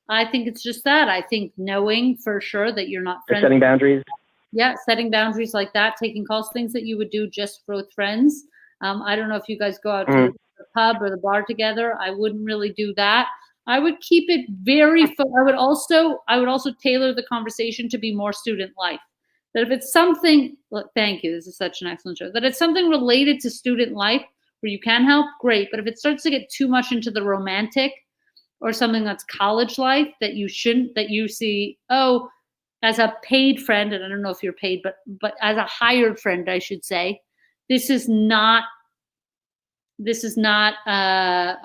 I think it's just that. I think knowing for sure that you're not friends. Setting boundaries. Yeah, setting boundaries like that, taking calls, things that you would do just with friends. I don't know if you guys go out to the pub or the bar together. I wouldn't really do that. I would keep it I would also tailor the conversation to be more student life. That if it's something, thank you, this is such an excellent show, that it's something related to student life where you can help, great. But if it starts to get too much into the romantic or something that's college life that you shouldn't, that you see, as a paid friend, and I don't know if you're paid, but as a hired friend, I should say, this is not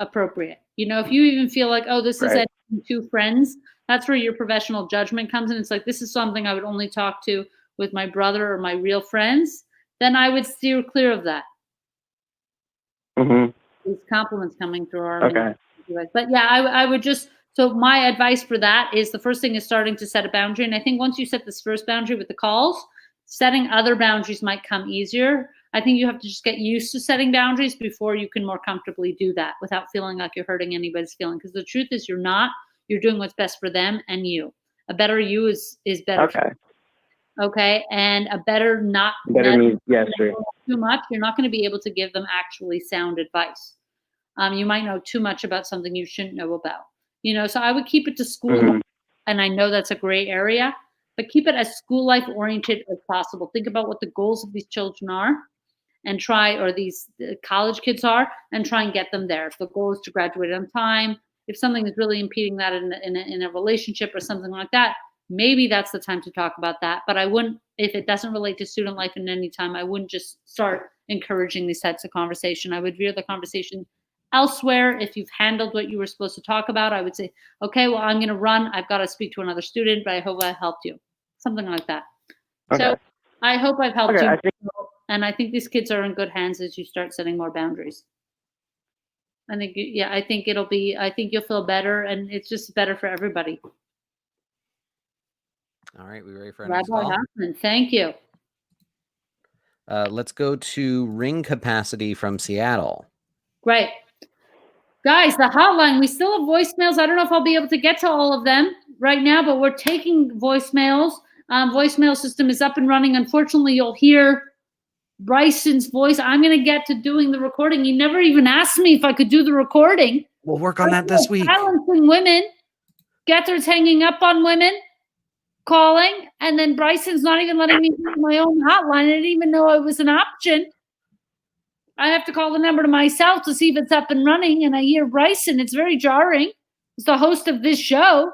appropriate. If you even feel like, this is two friends, that's where your professional judgment comes in. It's like, this is something I would only talk to with my brother or my real friends. Then I would steer clear of that. These compliments coming through our but yeah, I would just, so my advice for that is, the first thing is starting to set a boundary. And I think once you set this first boundary with the calls, setting other boundaries might come easier. I think you have to just get used to setting boundaries before you can more comfortably do that without feeling like you're hurting anybody's feeling. Because the truth is, you're not. You're doing what's best for them and you. A better you is better. Okay. And a better not. Better means, yes, true. Too much, you're not going to be able to give them actually sound advice. You might know too much about something you shouldn't know about. So I would keep it to school. And I know that's a gray area, but keep it as school life oriented as possible. Think about what the goals of these children are, and these college kids are, and try and get them there. If the goal is to graduate on time, if something is really impeding that in a relationship or something like that, maybe that's the time to talk about that. But I wouldn't, if it doesn't relate to student life in any time, I wouldn't just start encouraging these types of conversation. I would veer the conversation elsewhere. If you've handled what you were supposed to talk about, I would say, okay, well, I'm going to run. I've got to speak to another student, but I hope I helped you. Something like that. So I hope I've helped you. And I think these kids are in good hands as you start setting more boundaries. I think you'll feel better, and it's just better for everybody. All right, we ready for our next Robby call? Hoffman, thank you. Let's go to Ring Capacity from Seattle. Great. Guys, the hotline, we still have voicemails. I don't know if I'll be able to get to all of them right now, but we're taking voicemails. Voicemail system is up and running. Unfortunately, you'll hear Bryson's voice. I'm going to get to doing the recording. You never even asked me if I could do the recording. We'll work on that this week. Silencing women. Gethard's hanging up on women, calling, and then Bryson's not even letting me use my own hotline. I didn't even know it was an option. I have to call the number to myself to see if it's up and running, and I hear Bryson. It's very jarring. It's the host of this show.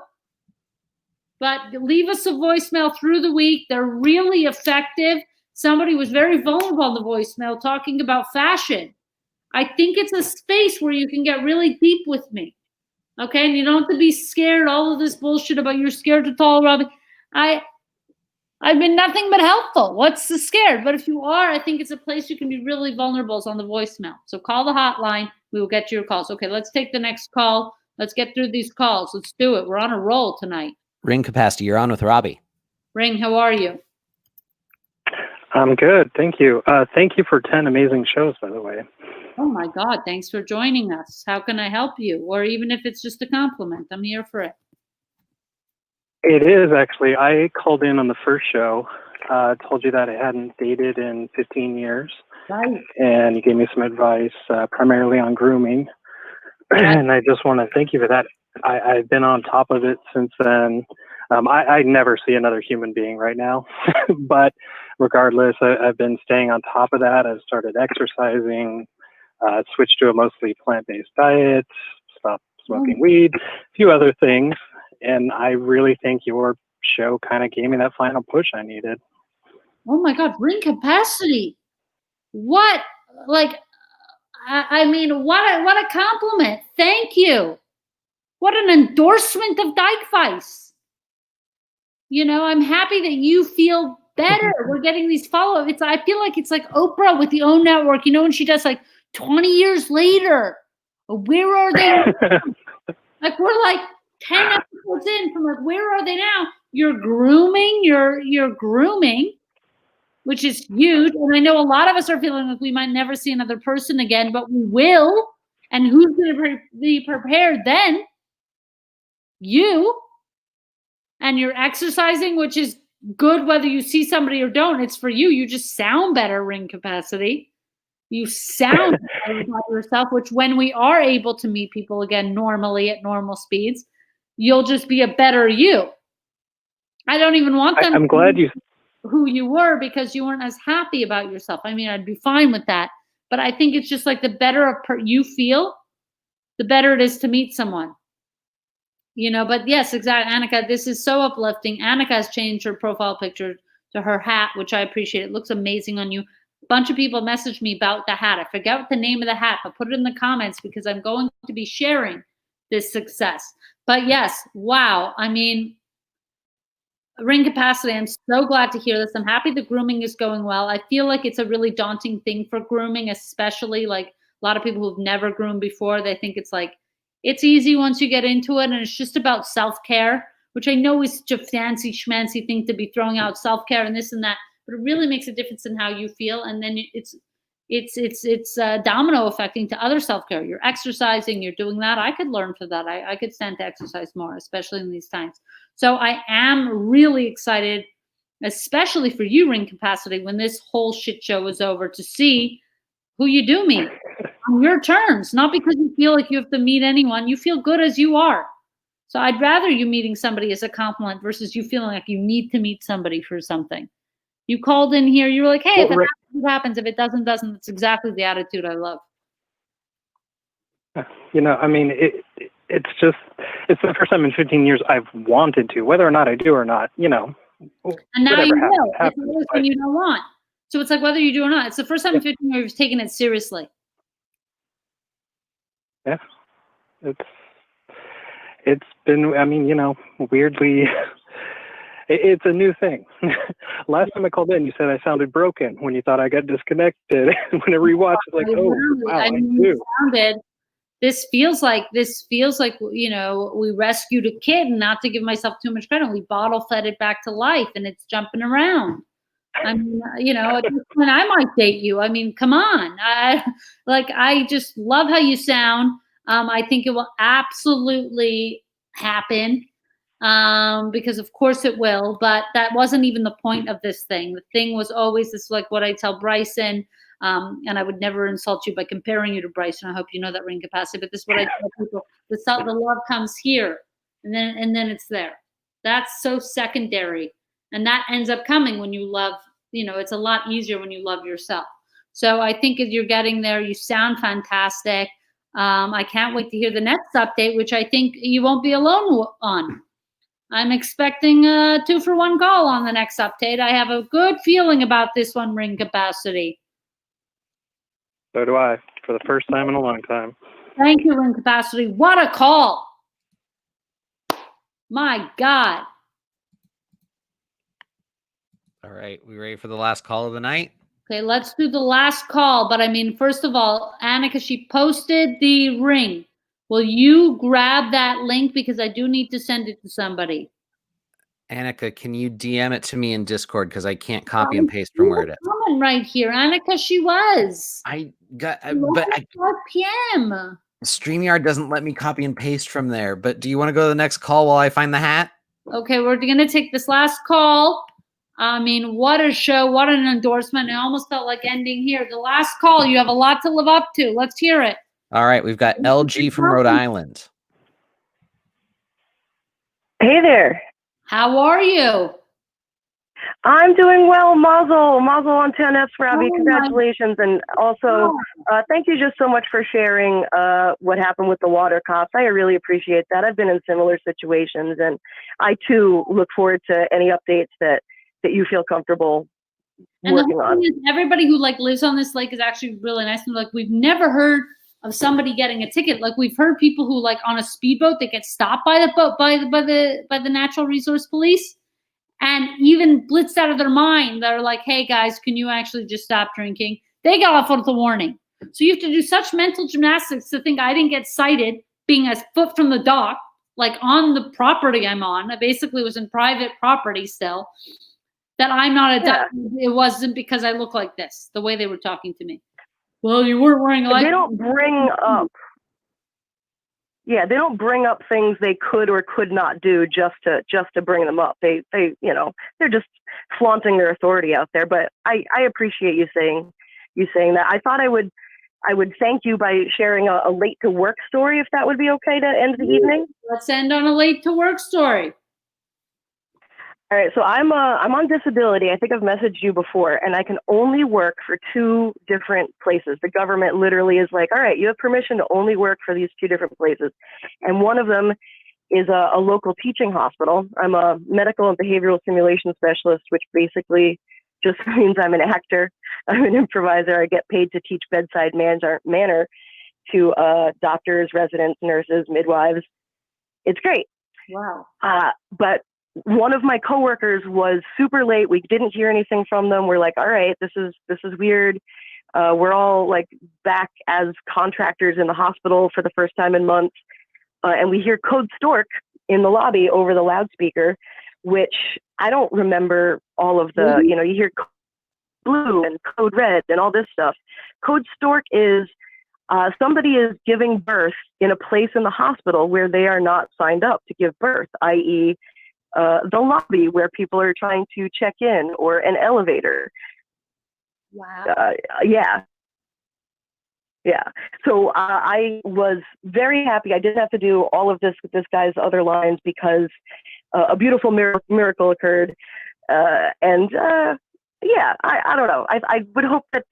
But leave us a voicemail through the week. They're really effective. Somebody was very vulnerable on the voicemail talking about fashion. I think it's a space where you can get really deep with me. Okay? And you don't have to be scared. All of this bullshit about you're scared to tell Robby. I've been nothing but helpful. What's the scared? But if you are, I think it's a place you can be really vulnerable on the voicemail. So call the hotline. We will get to your calls. Okay, let's take the next call. Let's get through these calls. Let's do it. We're on a roll tonight. Ring capacity, you're on with Robby. Ring, how are you? I'm good, thank you. Thank you for 10 amazing shows, by the way. Oh my God, thanks for joining us. How can I help you? Or even if it's just a compliment, I'm here for it. It is actually. I called in on the first show, told you that I hadn't dated in 15 years. Right. And you gave me some advice, primarily on grooming. Right. And I just want to thank you for that. I've been on top of it since then. I never see another human being right now, but regardless, I've been staying on top of that. I've started exercising, switched to a mostly plant-based diet, stopped smoking weed, a few other things. And I really think your show kind of gave me that final push I needed. Oh my God, ring capacity. What? Like, I mean, what a compliment. Thank you. What an endorsement of Dykevice. You know, I'm happy that you feel better. We're getting these follow-ups. I feel like it's like Oprah with the OWN Network. You know, when she does like 20 years later, where are they? Like we're like 10 episodes in from like, where are they now? You're grooming, you're grooming, which is huge. And I know a lot of us are feeling like we might never see another person again, but we will. And who's going to be prepared then? You. And you're exercising, which is good whether you see somebody or don't. It's for you. You just sound better, ring capacity. You sound better about yourself, which when we are able to meet people again normally at normal speeds, you'll just be a better you. I don't even want them I'm glad you who you were because you weren't as happy about yourself. I mean, I'd be fine with that. But I think it's just like the better you feel, the better it is to meet someone. You know, but yes, exactly. Annika, this is so uplifting. Annika has changed her profile picture to her hat, which I appreciate. It looks amazing on you. A bunch of people messaged me about the hat. I forget what the name of the hat, but put it in the comments because I'm going to be sharing this success. But yes, wow. I mean, ring capacity, I'm so glad to hear this. I'm happy the grooming is going well. I feel like it's a really daunting thing for grooming, especially like a lot of people who've never groomed before. They think it's like, it's easy once you get into it, and it's just about self-care, which I know is such a fancy schmancy thing to be throwing out self-care and this and that, but it really makes a difference in how you feel. And then it's domino affecting to other self-care. You're exercising, you're doing that. I could learn for that. I could stand to exercise more, especially in these times. So I am really excited, especially for you, ring capacity, when this whole shit show is over, to see who you do meet on your terms, not because you feel like you have to meet anyone. You feel good as you are. So I'd rather you meeting somebody as a compliment versus you feeling like you need to meet somebody for something. You called in here, you were like, hey, if it happens, it happens. If it doesn't. It's exactly the attitude I love. You know, I mean, it's the first time in 15 years I've wanted to, whether or not I do or not, you know. And now you will. It's happens, always when you don't want. So it's like whether you do or not. It's the first time in 15 years you've taken it seriously. Yeah. It's been, I mean, you know, weirdly, it's a new thing. Last time I called in, you said I sounded broken when you thought I got disconnected. When I rewatched, it's like, oh, wow, I do. This feels like, you know, we rescued a kid, and not to give myself too much credit, we bottle fed it back to life, and it's jumping around. I mean, you know, at this point, I might date you. I mean, come on. I just love how you sound. I think it will absolutely happen because of course it will, but that wasn't even the point of this thing. The thing was always this, like what I tell Bryson, and I would never insult you by comparing you to Bryson. I hope you know that, ring capacity, but this is what I tell people. The love comes here, and then it's there. That's so secondary. And that ends up coming when you love, you know, it's a lot easier when you love yourself. So I think as you're getting there, you sound fantastic. I can't wait to hear the next update, which I think you won't be alone on. I'm expecting a 2-for-1 call on the next update. I have a good feeling about this one, ring capacity. So do I, for the first time in a long time. Thank you, ring capacity. What a call. My God. All right, we ready for the last call of the night? Okay, let's do the last call. But I mean, first of all, Annika, she posted the ring. Will you grab that link because I do need to send it to somebody? Annika, can you DM it to me in Discord because I can't copy and paste from where it is. Comment right here, Annika. She was. I got, She was but at 5 p.m. StreamYard doesn't let me copy and paste from there. But do you want to go to the next call while I find the hat? Okay, we're going to take this last call. I mean, what a show. What an endorsement. I almost felt like ending here. The last call. You have a lot to live up to. Let's hear it. All right. We've got LG from Rhode Island. Hey there. How are you? I'm doing well, Mazel on 10Fs, Robby. Oh, Congratulations. And also, thank you just so much for sharing what happened with the water cops. I really appreciate that. I've been in similar situations, and I, too, look forward to any updates that you feel comfortable working on. Is everybody who lives on this lake is actually really nice. And we've never heard of somebody getting a ticket. Like, we've heard people who on a speedboat, they get stopped by the boat by the Natural Resource Police, and even blitzed out of their mind. They're like, hey guys, can you actually just stop drinking? They got off with a warning. So you have to do such mental gymnastics to think I didn't get cited being a foot from the dock, on the property I'm on. I basically was in private property still. That I'm not a duck. It wasn't because I look like this, the way they were talking to me. Well, you weren't wearing a life. They don't bring up. Yeah, they don't bring up things they could or could not do just to bring them up. They they're just flaunting their authority out there. But I appreciate you saying that. I thought I would thank you by sharing a late to work story, if that would be okay to end the evening. Let's end on a late to work story. All right, so I'm on disability. I think I've messaged you before, and I can only work for 2 different places. The government literally is like, all right, you have permission to only work for these 2 different places. And one of them is a local teaching hospital. I'm a medical and behavioral simulation specialist, which basically just means I'm an actor. I'm an improviser. I get paid to teach bedside manner to doctors, residents, nurses, midwives. It's great. Wow. But one of my coworkers was super late. We didn't hear anything from them. We're like, all right, this is weird. We're all back as contractors in the hospital for the first time in months. And we hear Code Stork in the lobby over the loudspeaker, which I don't remember all of the, you hear Code Blue and Code Red and all this stuff. Code Stork is somebody is giving birth in a place in the hospital where they are not signed up to give birth, i.e., the lobby where people are trying to check in, or an elevator. Wow. Yeah. So I was very happy. I didn't have to do all of this with this guy's other lines because a beautiful miracle occurred. I don't know. I would hope that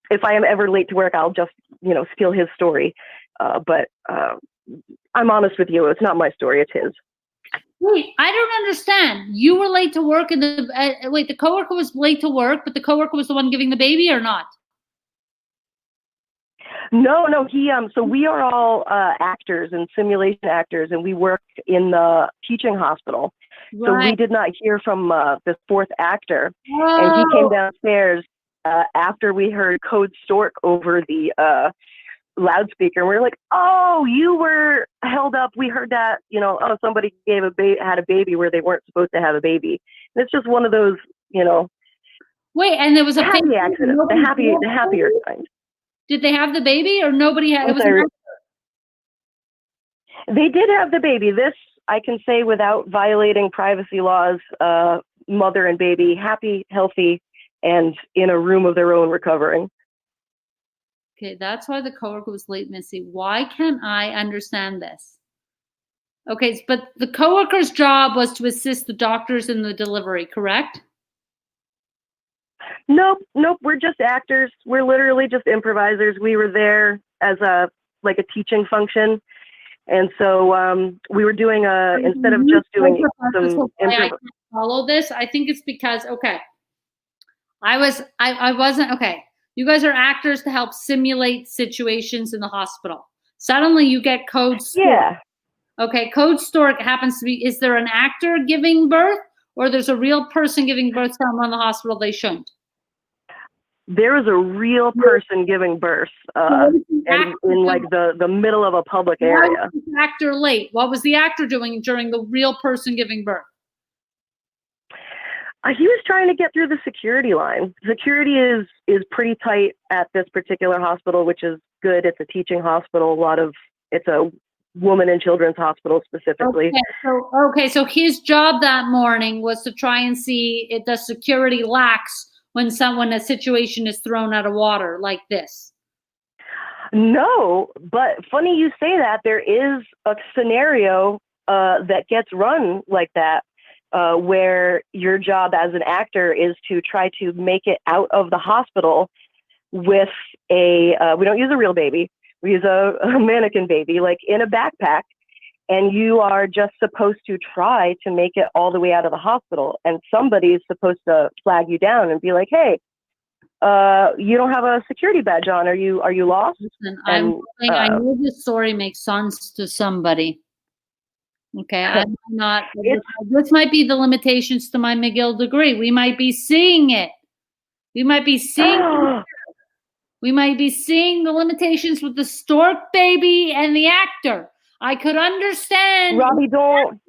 if I am ever late to work, I'll just, steal his story. But I'm honest with you. It's not my story. It's his. Wait, I don't understand. You were late to work, and the coworker was late to work, but the coworker was the one giving the baby, or not? No. So we are all actors and simulation actors, and we work in the teaching hospital. Right. So we did not hear from the 4th actor, and he came downstairs after we heard Code Stork over the loudspeaker, and we're like, oh, you were held up. We heard that, somebody had a baby where they weren't supposed to have a baby. And it's just one of those, Wait, and there was a happy accident, the happier kind. Did they have the baby, or nobody had? They did have the baby. This I can say without violating privacy laws. Mother and baby, happy, healthy, and in a room of their own, recovering. Okay, that's why the coworker was late, Missy. Why can't I understand this? Okay, but the coworker's job was to assist the doctors in the delivery, correct? Nope. We're just actors. We're literally just improvisers. We were there as a teaching function, and so we were doing instead of just doing some. I can't follow this. I think it's because I wasn't okay. You guys are actors to help simulate situations in the hospital. Suddenly you get Code Stork. Yeah. Okay, Code Stork happens to be, is there an actor giving birth, or there's a real person giving birth to someone in the hospital they shouldn't? there is a real person giving birth and in like the middle of a public area. Why was the actor late? What was the actor doing during the real person giving birth? He was trying to get through the security line. Security is pretty tight at this particular hospital, which is good. It's a teaching hospital. It's a woman and children's hospital specifically. So his job that morning was to try and see if the security lax when a situation is thrown out of water like this. No, but funny you say that. There is a scenario that gets run like that. Where your job as an actor is to try to make it out of the hospital with we don't use a real baby, we use a mannequin baby, like in a backpack, and you are just supposed to try to make it all the way out of the hospital, and somebody is supposed to flag you down and be like, hey, you don't have a security badge on, are you lost? Listen, I know this story makes sense to somebody. Okay, I'm not. This might be the limitations to my McGill degree. We might be seeing it. We might be seeing. We might be seeing the limitations with the stork baby and the actor. I could understand. Robby, don't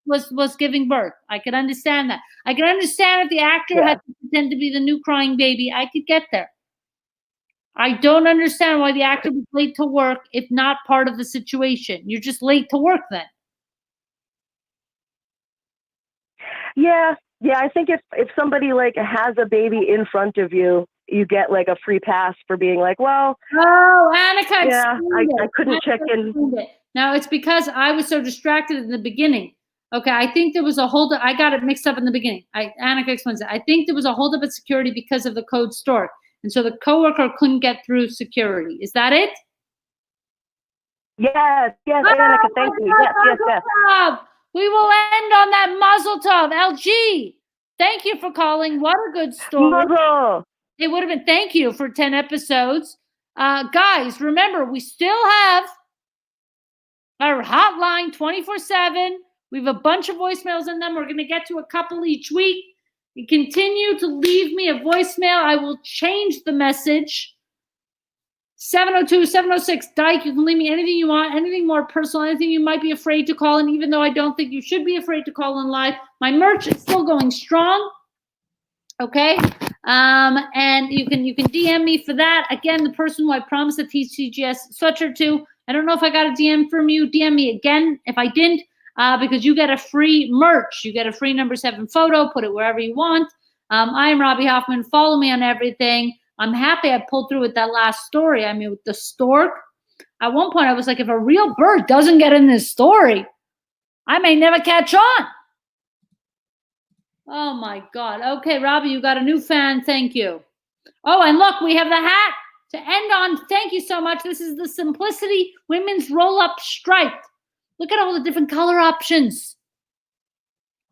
was giving birth. I could understand that. I could understand if the actor had to pretend to be the new crying baby. I could get there. I don't understand why the actor was late to work if not part of the situation. You're just late to work then. Yeah. I think if somebody like has a baby in front of you, you get like a free pass for being like, well. Oh, Annika. Yeah, I couldn't check in. Now it's because I was so distracted in the beginning. Okay, I think there was a holdup. I got it mixed up in the beginning. Annika explains it. I think there was a holdup at security because of the code stork, and so the coworker couldn't get through security. Is that it? Yes, Annika. Thank you. Yes. We will end on that muzzle tov. LG, thank you for calling. What a good story. Muzzle. It would have been, thank you for 10 episodes. Guys, remember, we still have our hotline 24/7. We have a bunch of voicemails in them. We're going to get to a couple each week. You continue to leave me a voicemail. I will change the message. 702-706 Dyke. You can leave me anything you want, anything more personal, anything you might be afraid to call in, even though I don't think you should be afraid to call in live. My merch is still going strong. Okay. And you can DM me for that. Again, the person who I promised the TCGS sweatshirt to, I don't know if I got a DM from you. DM me again if I didn't, because you get a free merch. You get a free number 7 photo. Put it wherever you want. I am Robby Hoffman. Follow me on everything. I'm happy I pulled through with that last story. I mean, with the stork. At one point, I was like, if a real bird doesn't get in this story, I may never catch on. Oh, my God. Okay, Robby, you got a new fan. Thank you. Oh, and look, we have the hat to end on. Thank you so much. This is the Simplicity Women's Roll-Up Striped. Look at all the different color options.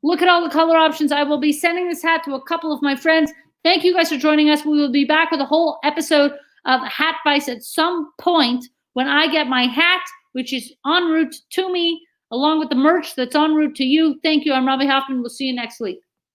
Look at all the color options. I will be sending this hat to a couple of my friends. Thank you guys for joining us. We will be back with a whole episode of Hatvice at some point when I get my hat, which is en route to me, along with the merch that's en route to you. Thank you. I'm Robby Hoffman. We'll see you next week.